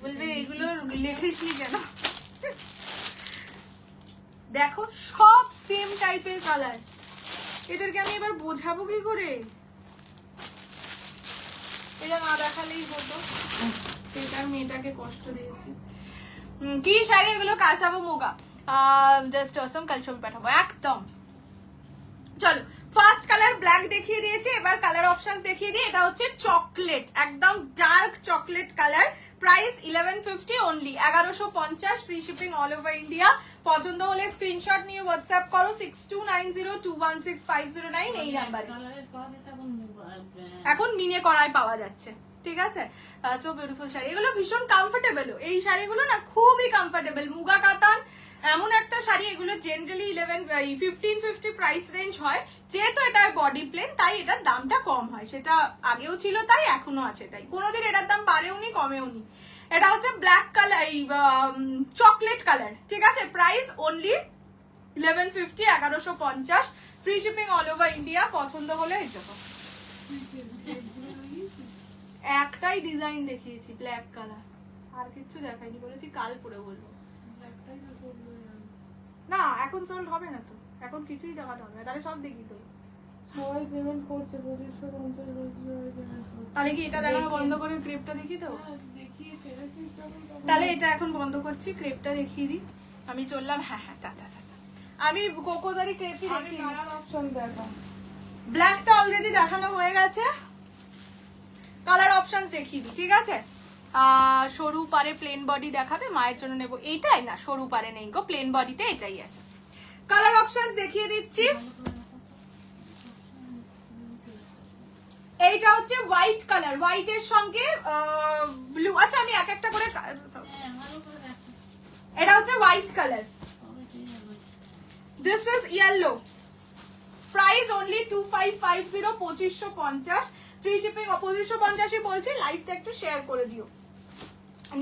বলবে এইগুলো লেখিসনি কেন? দেখো সব সেম টাইপের কালার, এদেরকে আমি এবার বোঝাবো কি করে? এটা না দেখালেই হতো, এটার মেয়েটাকে কষ্ট দিয়েছি। কি শাড়ি এগুলো? কাসাবো মুগা, জাস্ট অসম, কাল ছবি পাঠাবো একদম। চলো ফার্স্ট কালার ব্ল্যাক দেখিয়ে দিয়েছি, এবার কালার অপশনস দেখিয়ে দিই। এটা হচ্ছে চকলেট, একদম dark chocolate colour. Price 1150 only, 1150, free shipping all over India. পছন্দ হলে স্ক্রিনশট নিয়ে হোয়াটসঅ্যাপ করো 6290216509 এই নাম্বারে। এখন মিনে করায় পাওয়া যাচ্ছে, ঠিক আছে। সো বিউটিফুল শাড়ি, এগুলো ভীষণ কমফোর্টেবল। এই শাড়িগুলো না খুবই কমফোর্টেবল, মুগা কাতান এমন একটা শাড়ি। এগুলো জেনারেলি 1550 প্রাইস রেঞ্জ হয়, যেহেতু এটা বডি প্লেন তাই এটার দামটা কম হয়। সেটা আগেও ছিল তাই, এখনো আছে তাই, কোনোদিন এটার দাম বাড়েওনি কমেওনি। এটা হচ্ছে ব্ল্যাক কালার, এই চকলেট কালার, ঠিক আছে। Price only 1150, 1150, free shipping all over India. পছন্দ হলে এই দেখো, একটাই ডিজাইন দেখিয়েছি ব্ল্যাক কালার, আর কিছু দেখাইনি, বলেছি কাল পরে বলবো। না এখন সোল্ড হবে না তো, এখন কিছুই দেখানো হবে না, তাহলে সব দেখি তো। সবাই পেমেন্ট করছে 2550, তাহলে কি এটা দেখানো বন্ধ করে ক্রেপটা দেখি তো? দেখিয়ে ফেলেছিস যখন তাহলে এটা এখন বন্ধ করছি, ক্রেপটা দেখিয়ে দিই। আমি চললাম, হ্যাঁ হ্যাঁ টাটা টাটা। আমি কোকোদারি ক্রেপই দেখিয়ে কালার অপশন দেখা। ব্ল্যাকটা অলরেডি দেখানো হয়ে গেছে, কালার অপশনস দেখিয়ে দিই, ঠিক আছে। সরু পারে প্লেন বডি দেখাবে, মায়ের জন্য নেব এইটাই না, সরু পারে নেই গো, প্লেন বডিতে এটাই আছে। কালার অপশনস দেখিয়ে দিচ্ছি। এইটা হচ্ছে হোয়াইট কালার, হোয়াইট এর সঙ্গে ব্লু। আচ্ছা আমি এক একটা করে, এটা হচ্ছে white colour, this is yellow, price only 2550, 2550, free shipping 2550 বলছি। লাইভটা একটু শেয়ার করে দিও।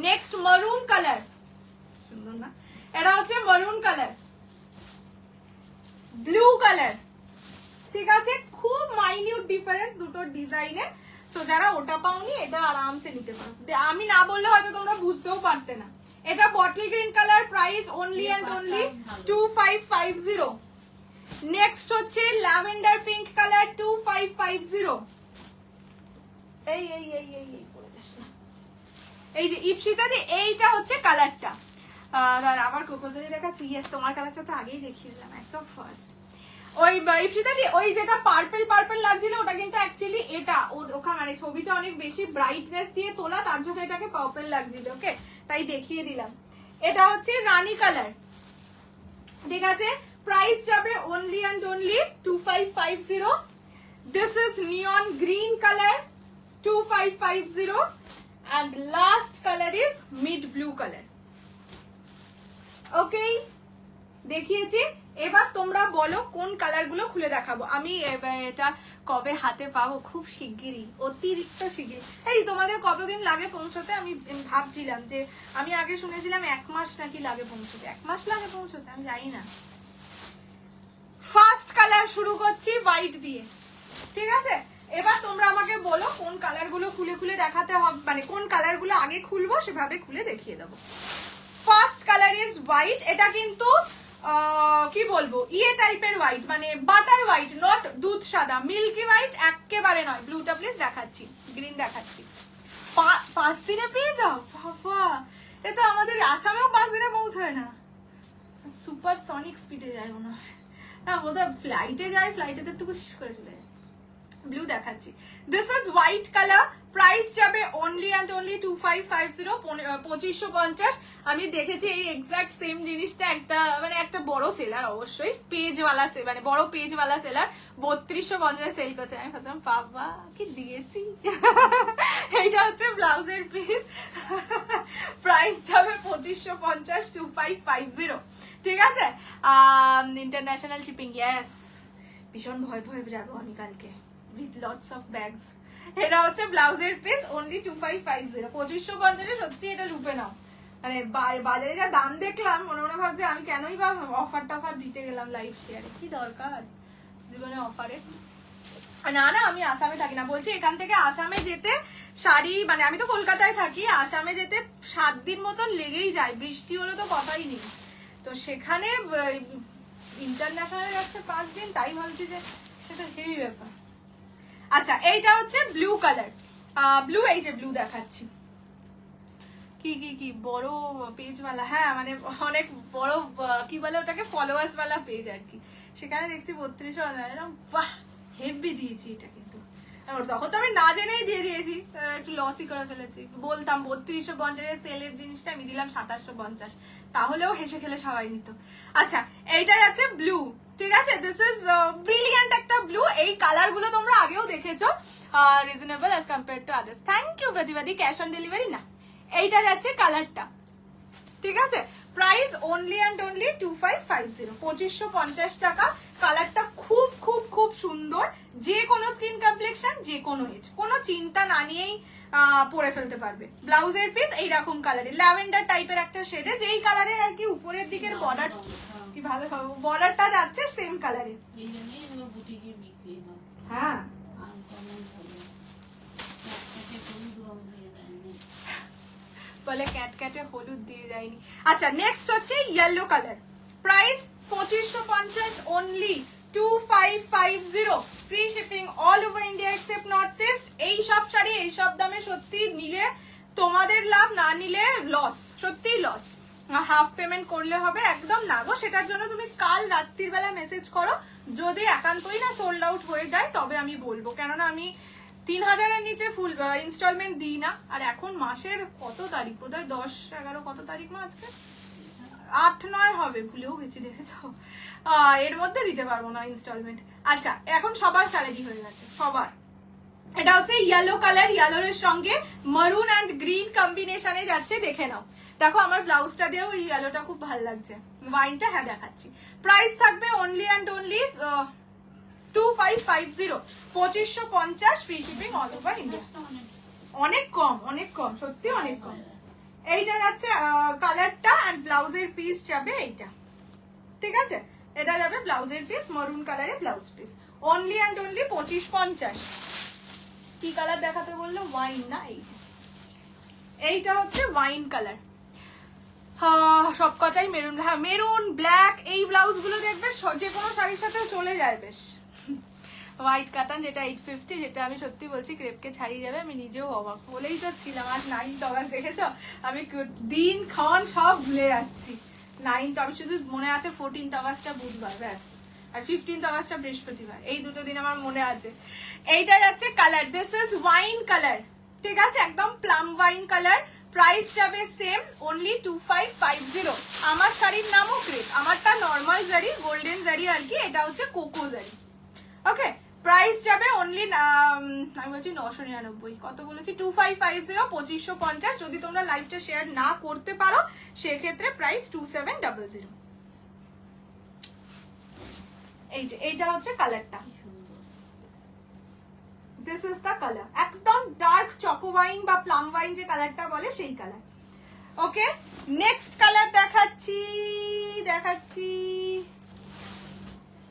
নেক্সট মারুন কালার, সুন্দর না? এটা হচ্ছে মারুন কালার, ব্লু কালার, ঠিক আছে। খুব মাইনিউট ডিফারেন্স দুটো ডিজাইনে। সো যারা ওটা পাওনি এটা আরামসে নিতে পারো, আমি না বললে হয়তো তোমরা বুঝতেও পারতে না। এটা bottle green colour, price only and only 2550। Next হচ্ছে ল্যাভেন্ডার পিঙ্ক কালার, 2550। এই এই এই এই এই পড়ে যাস না। এই যে ইপসিতা দি, এইটা হচ্ছে কালারটা। আবার কোকোজারি দেখাচ্ছি, ইয়েস তোমার কালারটা তো আগেই দেখিয়ে দিলাম একদম ফার্স্ট। ওই ইপসিতা দি, ওই যেটা পার্পল পার্পল লাগছিল ওটা কিন্তু অ্যাকচুয়ালি এটা ওখানে মানে ছবিটা অনেক বেশি ব্রাইটনেস দিয়ে তোলা, তার জন্য এটাকে পার্পল লাগছিল, ওকে, তাই দেখিয়ে দিলাম। এটা হচ্ছে রানী কালার, ঠিক আছে। প্রাইস যাবে only and only 2550। This is neon green colour, 2550, and last color is mid blue color. ওকে, দেখিয়েছি। এবার তোমরা বলো কোন কালার গুলো খুলে দেখাবো। আমি এটা কবে হাতে পাবো? খুব শিগগিরই, অতিরিক্ত শিগগিরই। এই তোমাদের কতদিন লাগে পৌঁছতে? আমি ভাবছিলাম যে আমি আগে শুনেছিলাম 1 মাস নাকি লাগে পৌঁছতে, 1 মাস লাগে পৌঁছতে, আমি জানি না। ফার্স্ট কালার শুরু করছি হোয়াইট দিয়ে, ঠিক আছে। এবার তোমরা আমাকে বলো কোন কালার গুলো খুলে খুলে দেখাতে হবে, মানে কোন কালার গুলো আগে খুলবো সেভাবে খুলে দেখিয়ে দেবো। First colour is white. এটা কিন্তু কি বলবো, ইয়ে টাইপের হোয়াইট, মানে বাটার হোয়াইট, নট দুধ সাদা, মিল্কি হোয়াইট একেবারে নয়। ব্লুটা প্লিজ দেখাচ্ছি, গ্রিন দেখাচ্ছি। 5 দিনে পেয়ে যাও বাবা, এটা আমাদের আসামেও 5 দিনে পৌঁছায় না, সুপার সনিক স্পিডে যায় মনে হয়। না বোধহয় ফ্লাইটে যায়, ফ্লাইটে তো একটু করে চলে যায়। ব্লু দেখাচ্ছি, this is white colour, price যাবে অনলি অ্যান্ড অনলি 2550, 2550। আমি দেখেছি এই এক্সাক্ট সেম জিনিসটা একটা মানে একটা বড় সেলার, অবশ্যই পেজওয়ালা, মানে বড় পেজওয়ালা সেলার 3250 সেল করছে। আমি ভাবছিলাম বাবা কি দিয়েছি। এইটা হচ্ছে ব্লাউজের পিস, প্রাইস যাবে 2550, 2550, ঠিক আছে। International shipping, yes. ভীষণ ভয় ভয় যাবো আমি কালকে উইথ লটস অফ ব্যাগস। এটা হচ্ছে ব্লাউজের পিস, অনলি 2550, 2550। সত্যি এটা রূপে নাও, মানে বাজারে যা দাম দেখলাম মনে মনে ভাবছে আমি কেনই বা অফার টফার দিতে গেলাম লাইভ শেয়ারে, কি দরকার জীবনে অফারে। না না আমি আসামে থাকি না, বলছি এখান থেকে আসামে যেতে শাড়ি, মানে আমি তো কলকাতায় থাকি, আসামে যেতে 7 দিন মতন লেগেই যায়, বৃষ্টি হলে তো কথাই নেই। তো সেখানে ইন্টারন্যাশনাল যাচ্ছে 5 দিন, তাই ভাবছি যে সেটা হেভি ব্যাপার। আচ্ছা এইটা হচ্ছে ব্লু কালার, ব্লু, এই যে ব্লু দেখাচ্ছি। কি কি কি বড় পেজওয়ালা, হ্যাঁ মানে অনেক বড় কি বলে ওটাকে, ফলোয়ার্স ওয়ালা পেজ আর কি। সেখানে দেখছি 32,000, বাহ হেভি দিয়েছি এটা কিন্তু। এবার তখন তো আমি না জেনেই দিয়ে দিয়েছি, একটু লসই করে ফেলেছি। বলতাম 3250 সেলের জিনিসটা আমি দিলাম 2750, তাহলেও হেসে খেলে সবাই নিত। আচ্ছা, এইটা যাচ্ছে ব্লু, ঠিক আছে? দিস ইজ ব্রিলিয়ান্ট একটা ব্লু। এই কালার গুলো তোমরা আগেও দেখেছো, reasonable as compare to others. Thank you প্রতিবাদী। ক্যাশ অন ডেলিভারি না। এইটা যাচ্ছে কালারটা, ঠিক আছে? প্রাইস অনলি অ্যান্ড অনলি 2550, 2550 টাকা। কালারটা খুব খুব খুব সুন্দর, যে কোনো স্কিন কমপ্লেক্সন, যে কোনো এজ, কোনো চিন্তা না নিয়েই পরে ফেলতে পারবে। ব্লাউজের পিস এইরকম কালারে, ল্যাভেন্ডার টাইপের একটা শেডে, যেই কালারের আর কি উপরের দিকের বর্ডার, কি ভালো বর্ডারটা যাচ্ছে সেম কালারে। হ্যাঁ, বলে ক্যাটক্যাটে হলুদ দিয়ে যায়নি। আচ্ছা, নেক্সট হচ্ছে yellow colour. Price 2550 only, 2550, free shipping all over India except north east. এই সব শাড়ি এই সব দামে সত্যি নিলে তোমাদের লাভ, না নিলে লস, সত্যি লস। হাফ পেমেন্ট করলে হবে, একদম না গো। সেটার জন্য তুমি কাল রাত্রির বেলা মেসেজ করো, যদি একান্তই না সোল্ড আউট হয়ে যায় তবে আমি বলবো, কেননা আমি 3000-এর নিচে ফুল ইনস্টলমেন্ট দিই না। আর এখন মাসের কত তারিখ, বোধহয় 10-11, কত তারিখ মা আজকে? 8-9 হবে, ভুলেও গেছি, দেখেছো? এর মধ্যে দিতে পারবো না ইনস্টলমেন্ট। আচ্ছা, এখন সবার স্যালারি হয়ে গেছে, সবার। এটা হচ্ছে ইয়েলো কালার, ইয়েলোর সঙ্গে মারুন অ্যান্ড গ্রিন কম্বিনেশনে যাচ্ছে, দেখে নাও। দেখো আমার ব্লাউজটা দিয়েও এই ইয়েলোটা খুব ভালো লাগছে, ওয়াইনটা হ্যাঁ দেখাচ্ছি। প্রাইস থাকবে only and only 2550, 2550, free shipping all over India. অনেক কম, অনেক কম, সত্যি অনেক কম। এইটা যাচ্ছে কালারটা, এন্ড ব্লাউজের পিস যাবে এইটা, ঠিক আছে? এটা যাবে ব্লাউজের পিস, মারুন কালারে blouse piece, only and only 2550। কি কালার দেখাতে বললো? ওয়াইন না? এই যে এইটা হচ্ছে ওয়াইন কালার। সব কটাই মেরুন, হ্যাঁ মেরুন, ব্ল্যাক, এই ব্লাউজ গুলো দেখবে যে কোনো শাড়ির সাথে চলে যায় বেশ। হোয়াইট কাতান যেটা 850, যেটা আমি সত্যি বলছি ক্রেপকে ছাড়িয়ে যাবে, আমি নিজেও অবাক বলেই তো ছিলাম। আজ 9th অগাস্ট, দেখেছো? আমি দিন খান সব ভুলে যাচ্ছি। 9th, আমি শুধু মনে আছে 14th অগাস্টটা বুধবার, ব্যাস, আর 15th অগাস্টটা বৃহস্পতিবার, এই দুটো দিন আমার মনে আছে। এইটা যাচ্ছে colour, this is wine colour, ঠিক আছে? একদম প্লাম ওয়াইন কালার। প্রাইস যাবে সেম, অনলি 2550। আমার শাড়ির নামও ক্রেপ, আমারটা নর্মাল জারি, গোল্ডেন জারি আর কি, এটা হচ্ছে কোকো জারি। ওকে, প্রাইস যাবে অনলি, আমি বলছি 999, কত বলেছি? 2550, 2550। যদি তোমরা লাইভটা শেয়ার না করতে পারো সেক্ষেত্রে প্রাইস 2700। এই যে এইটা হচ্ছে কালারটা, দিস ইজ দ্য কালার, একদম ডার্ক চকো ওয়াইন বা প্লাম ওয়াইন যে কালারটা বলে সেই কালার। ওকে, নেক্সট কালার দেখাচ্ছি,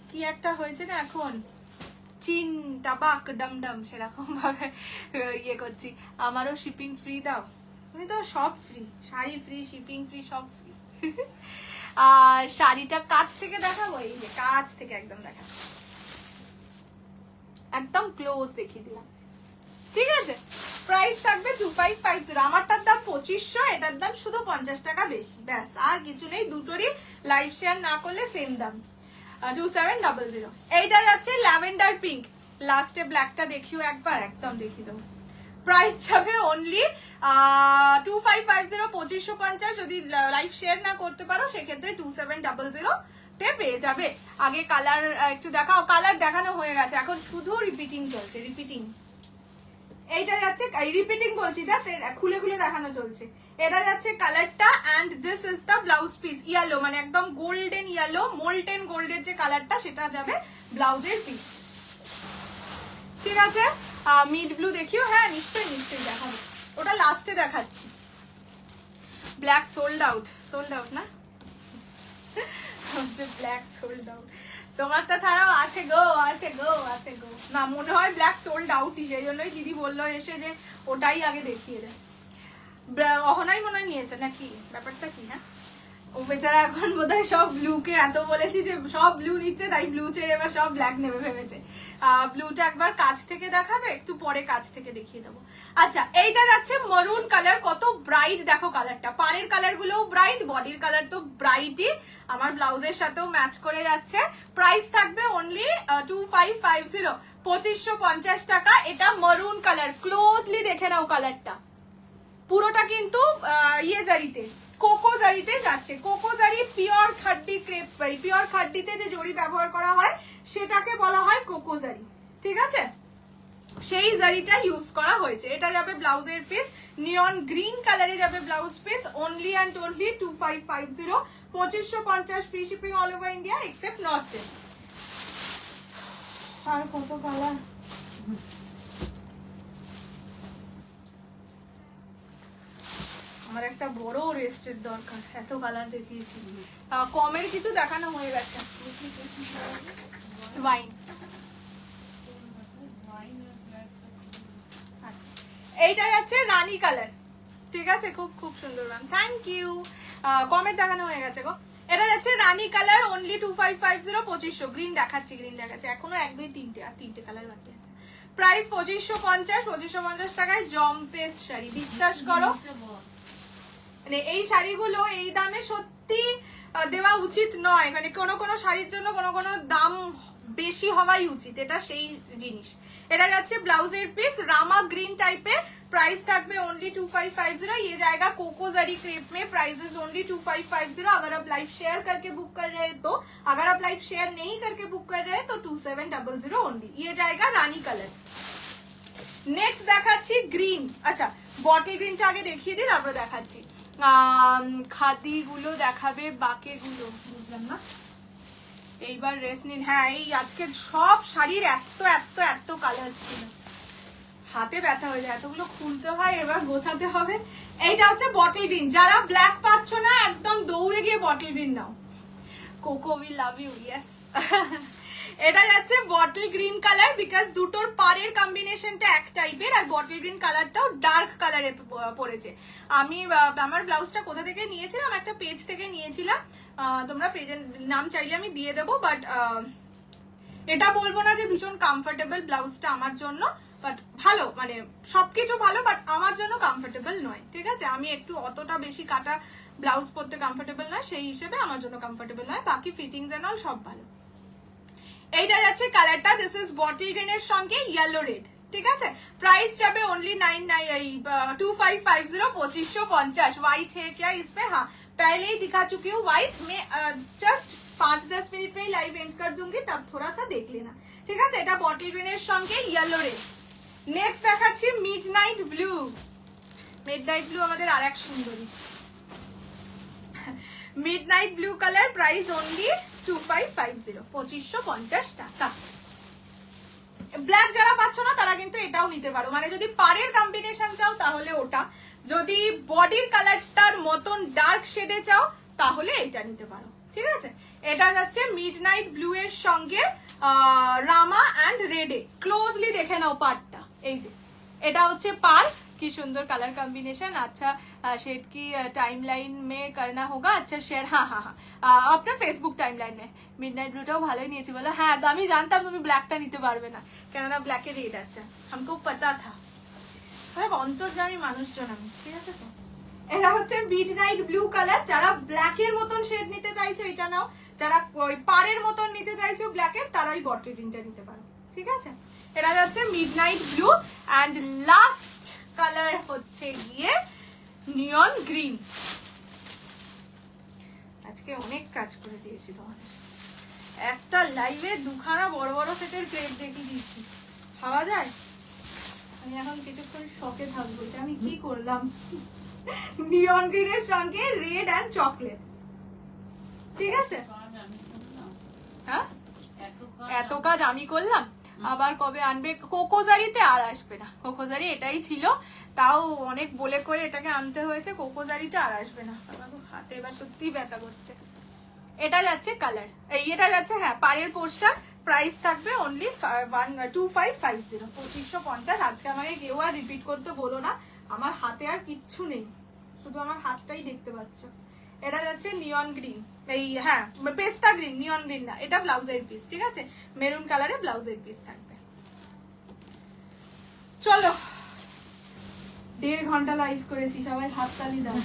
কি একটা হয়েছে না এখন, চিন টাবাক ডমডম, সেরকম ভাবে ইয়ে করছি। আমারও শিপিং ফ্রি দাও, তুমি তো সব free, sari free, shipping free, সব ফ্রি। আর শাড়িটা কাছ থেকে দেখাবো, এই যে কাছ থেকে একদম দেখাচ্ছি, একদম ক্লোজ দেখিয়ে দিলাম, ঠিক আছে? প্রাইস থাকবে 2550। আমারটার দাম 2500, এটার দাম শুধু 50 টাকা বেশি, ব্যাস, আর কিছু নেই। দুটোরই লাইভ শেয়ার না করলে সেম দাম, 2700। এইটা যাচ্ছে ল্যাভেন্ডার পিঙ্ক, লাস্টে ব্ল্যাকটা দেখিও একবার, একদম দেখিয়ে দেবো। প্রাইস যাবে অনলি 2550, 2550। যদি লাইভ শেয়ার না করতে পারো সেক্ষেত্রে 2700 তে পেয়ে যাবে। আগে কালার একটু দেখাও, কালার দেখানো হয়ে গেছে, এখন শুধু রিপিটিং চলছে, রিপিটিং। এইটা যাচ্ছে, রিপিটিং বলছি, খুলে খুলে দেখানো চলছে। এটা যাচ্ছে কালারটা, and this is the blouse piece, yellow, মানে একদম গোল্ডেন ইয়েলো, মোল্টেন গোল্ডের যে কালারটা সেটা যাবে ব্লাউজের পিস, ঠিক আছে? মিড ব্লু দেখিও, হ্যাঁ নিশ্চয়ই নিশ্চয়ই দেখাবো, ওটা লাস্টে দেখাচ্ছি। Black sold out, sold out না, ব্ল্যাক সোল্ড আউট, তোমারটা ছাড়াও আছে গো, আছে গো, আছে গো। না, মনে হয় ব্ল্যাক সোল্ড আউটই, সেই জন্যই দিদি বললো এসে যে ওটাই আগে দেখিয়ে দেয়। অহনাই মনে হয় নিয়েছে নাকি, ব্যাপারটা কি? হ্যাঁ, ও বেচারা এখন বোধহয় সব ব্লুকে এত বলেছি যে সব ব্লু নিচ্ছে, তাই ব্লু ছেড়ে এবার সব ব্ল্যাক নেবে ভেবেছে। ব্লুটা একবার কাছ থেকে দেখাবে, একটু পরে কাছ থেকে দেখিয়ে দেবো। আচ্ছা, এইটা যাচ্ছে মারুন কালার, কত ব্রাইট দেখো কালারটা। পাড়ের কালার গুলোও ব্রাইট, বডির কালার তো ব্রাইটই, আমার ব্লাউজের সাথেও ম্যাচ করে যাচ্ছে। প্রাইস থাকবে অনলি 2550, 2550 টাকা। এটা মারুন কালার, ক্লোজলি দেখে নাও কালারটা, পুরোটা কিন্তু ইয়ে জারিতে, কোকো জারিতে যাচ্ছে। কোকো জারি পিওর খাড্ডি ক্রেপ, পিওর খাড্ডিতে যে জরি ব্যবহার করা হয় সেটাকে বলা হয় কোকো জারি, ঠিক আছে? সেই জারিটা ইউজ করা হয়েছে। এটা যাবে ব্লাউজের পিস, নিয়ন গ্রিন কালারে যাবে blouse piece, only and only 2550, 2550, free shipping all over India except north east. আর কত কালার, আমার একটা বড় রেস্টের দরকার, এত কালার দেখিয়েছি। কমের কিছু দেখানো হয়ে গেছে। ওয়াইন, এইটা যাচ্ছে রানী কালার, ঠিক আছে? খুব খুব সুন্দর ম্যাম, থ্যাংক ইউ। কমের দেখানো হয়ে গেছে গো। এটা যাচ্ছে রানী কালার, অনলি 2550, 2500। গ্রিন দেখাচ্ছি, গ্রিন দেখাচ্ছি, এখনো 1 2 3টে আর 3টে কালার বাকি আছে। প্রাইস 2550, 2550 টাকায় জম্পেস শাড়ি, বিশ্বাস করো মানে এই শাড়িগুলো এই দামে সত্যি দেওয়া উচিত নয়। মানে কোনো কোনো শাড়ির জন্য কোনো কোনো দাম বেশি হওয়াই উচিত, এটা সেই জিনিস। এটা যাচ্ছে ব্লাউজের পিস, রামা গ্রিন টাইপের, प्राइस থাকবে ओनली 2550। ये जाएगा कोको जरी क्रेप में, प्राइस इज ओनली 2550। अगर आप लाइव शेयर करके बुक कर रहे हैं तो, अगर आप लाइव शेयर नहीं करके बुक कर रहे हैं तो 2700 ओनली। ये जाएगा रानी कलर। नेक्स्ट দেখাচ্ছি গ্রিন। আচ্ছা, বটল গ্রিনটা আগে দেখিয়ে দিই, তারপরে দেখাচ্ছি খাদি গুলো দেখাবে, বাকে গুলো বুঝলাম না। এইবার রেস্ট নিন। হ্যাঁ, এই আজকে সব শাড়ির এত এত এত কালার ছিল, হাতে ব্যথা হয়ে যায়, এতগুলো খুলতে হয়, এবার গোছাতে হবে। এইটা হচ্ছে বটল গ্রিন, যারা ব্ল্যাক পাচ্ছ না একদম দৌড়ে গিয়ে বটল গ্রিন নাও। Coco we love you, yes. এটা যাচ্ছে বটল গ্রিন কালার, বিকজ দুটোর পাড়ের কম্বিনেশনটা এক টাইপের, আর বটল গ্রিন কালারটাও ডার্ক কালারে পড়েছে। আমি আমার ব্লাউজটা কোথা থেকে নিয়েছিলাম, একটা পেজ থেকে নিয়েছিলাম, তোমরা পেজের নাম চাইলে আমি দিয়ে দেবো, বাট এটা বলবো না যে ভীষণ কমফোর্টেবল ব্লাউজটা আমার জন্য, বাট ভালো, মানে সবকিছু ভালো, বাট আমার জন্য কমফোর্টেবল নয়, ঠিক আছে? আমি একটু অতটা বেশি কাটা ব্লাউজ পরতে কমফোর্টেবল নয়, সেই হিসেবে আমার জন্য কমফোর্টেবল নয়, বাকি ফিটিংস এন্ড অল সব ভালো। এইটা যাচ্ছে কালারটা, দিস ইজ বটল গ্রিনের সঙ্গে ইয়েলো রেড, ঠিক আছে? প্রাইস যাবে ओनली 2550, 2550। व्हाइट है क्या इस पे? हाँ, पहले ही दिखा चुकी हूँ व्हाइट में, जस्ट 5-10 मिनट में ही लाइव एंड कर दूंगी, तब थोड़ा सा देख लेना, ঠিক আছে? এটা বটল গ্রিনের সঙ্গে ইয়েলো রেড। নেক্সট দেখাচ্ছি মিডনাইট ব্লু। মিডনাইট ব্লু আমাদের আরেক সুন্দরী, midnight blue colour, price only 2550, 2550 টাকা। ব্ল্যাক যারা পাচ্ছ না তারা কিন্তু এটাও নিতে পারো, মানে যদি পাড়ের কম্বিনেশন চাও তাহলে ওটা, যদি বডির কালারটার মতন ডার্ক শেডে চাও তাহলে এটা নিতে পারো, ঠিক আছে? এটা যাচ্ছে মিডনাইট ব্লু এর সঙ্গে রামা এন্ড রেডে, ক্লোজলি দেখে নাও পাড়টা, এই যে এটা হচ্ছে পাড়, की सुंदर कलर कॉम्बिनेशन। अच्छा शेड की टाइमलाइन में करना होगा, अच्छा शेयर, हाँ हाँ हाँ अपना फेसबुक टाइमलाइन में। मिडनाइट ब्लूটাও ভালোই নিয়েছি বলো। হ্যাঁ, আমি জানতাম তুমি ব্ল্যাকটা নিতে পারবে না, কেননা ব্ল্যাকে রেড আছে, हमको पता था। আরে অন্তর্জামী মানুষজন আমি, ঠিক আছে তো? এটা হচ্ছে মিডনাইট ব্লু কালার, যারা ব্ল্যাকের মতন শেড নিতে চাইছো এটা নাও, যারা ওই পাড়ের মতন নিতে চাইছো ব্ল্যাকের তারাই বটল গ্রিনটা নিতে পারো, ঠিক আছে? এটা যাচ্ছে midnight blue, and last colour হচ্ছে গিয়ে নিয়ন গ্রিন। আজকে অনেক কাজ করে দিয়েছি তোমাদের, একটা লাইভে দুখানা বড় বড় সেটের ক্রেপ দেখিয়ে দিয়েছি, ভাবা যায়? আমি এখন কিছুক্ষণ শকে থাকবো, এটা আমি কি করলাম? নিয়ন গ্রিনের সঙ্গে রেড এন্ড চকলেট, ঠিক আছে? হ্যাঁ, এত কাজ আমি করলাম, আবার কবে আনবে? কোকোজারিতে আর আসবে না, কোকোজারি এটাই ছিল, তাও অনেক বলে করে এটাকে আনতে হয়েছে, কোকোজারিটা আর আসবে না। হাতে এবার সত্যি ব্যথা করছে। এটা যাচ্ছে কালার, এটা যাচ্ছে হ্যাঁ পাড়ের পোর্শন, প্রাইস থাকবে ओनली 2550, 2550। আজকে আমাকে কেউ আর রিপিট করতে বলো না, আমার হাতে আর কিচ্ছু নেই, শুধু আমার হাতটাই দেখতে পাচ্ছ। এটা যাচ্ছে নিয়ন গ্রিন, এই হ্যাঁ পেস্তা গ্রিন, নিয়ন গ্রিন না, এটা ব্লাউজের পিস, ঠিক আছে, মেরুন কালারে ব্লাউজের পিস থাকবে। চলো 1.5 ঘন্টা লাইভ করেছি, সবাই হাততালি দাও।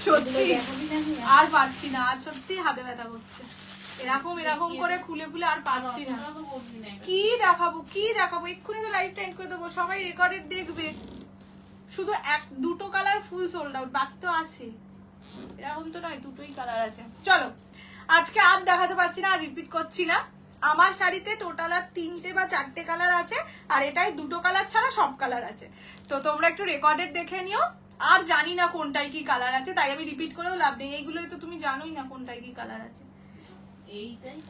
সত্যি আর পারছি না, আর সত্যি হাতে ব্যথা করছে, এরকম এরকম করে খুলে খুলে আর পারছি না। কি দেখাবো, এক্ষুনি তো লাইভ টাইম করে দেবো, সবাই রেকর্ডেড দেখবে। শুধু দুটো কালার ফুল সোল্ড আউট, বাকি তো আছে, এরকম তো নয়, দুটোই কালার আছে। চলো আজকে আর দেখাতে পারছি না, আর রিপিট করছি না। আমার শাড়িতে টোটাল আর 3টে বা 4টে কালার আছে, আর এটাই 2টো কালার ছাড়া সব কালার আছে। তো তোমরা একটু রেকর্ডেড দেখে নিও। আর জানি না কোনটাই কি কালার আছে, তাই আমি রিপিট করেও লাভ নেই, এইগুলোই তো তুমি জানোই না কোনটাই কি কালার আছে। এইটাই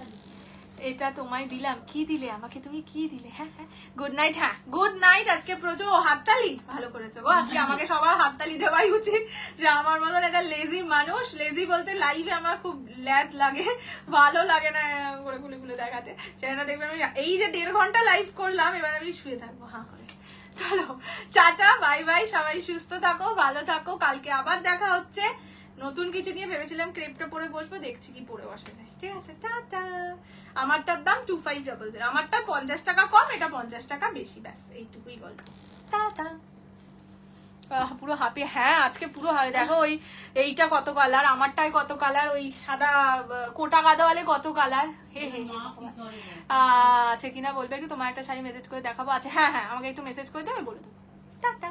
এটা তোমায় দিলাম, কি দিলে আমাকে তুমি, কি দিলে? হ্যাঁ হ্যাঁ গুড নাইট, হ্যাঁ গুড নাইট। আজকে প্রচুর হাততালি, ভালো করেছো গো, আজকে আমাকে সবার হাততালি দেওয়াই উচিত, যে আমার মতন একটা লেজি মানুষ, লেজি বলতে লাইভে আমার খুব ল্যাদ লাগে, ভালো লাগে না করে খুলে খুলে দেখাতে, সেটা দেখবে আমি এই যে 1.5 ঘন্টা লাইভ করলাম, এবার আমি শুয়ে থাকবো হাঁ করে। চলো টাটা বাই বাই, সবাই সুস্থ থাকো, ভালো থাকো, কালকে আবার দেখা হচ্ছে নতুন কিছু নিয়ে। ভেবেছিলাম ক্রেপটা পরে বসবো, দেখছি কি পরে বসা যায়, ঠিক আছে টাটা। আমারটার দাম 2500, আমারটা 50 টাকা কম, এটা 50 টাকা বেশি, ব্যাস এইটুকুই গল্প, টাটা। পুরো হাপি, হ্যাঁ আজকে পুরো দেখো, ওই এইটা কত কালার, আমারটাই কত কালার, ওই সাদা কোটা গাদোয়ালে কত কালার, হে হে আছে কিনা বলবে একটু, তোমার একটা শাড়ি মেসেজ করে দেখাবো, আছে হ্যাঁ হ্যাঁ আমাকে একটু মেসেজ করে দেবে, বলে দেবো, টাটা।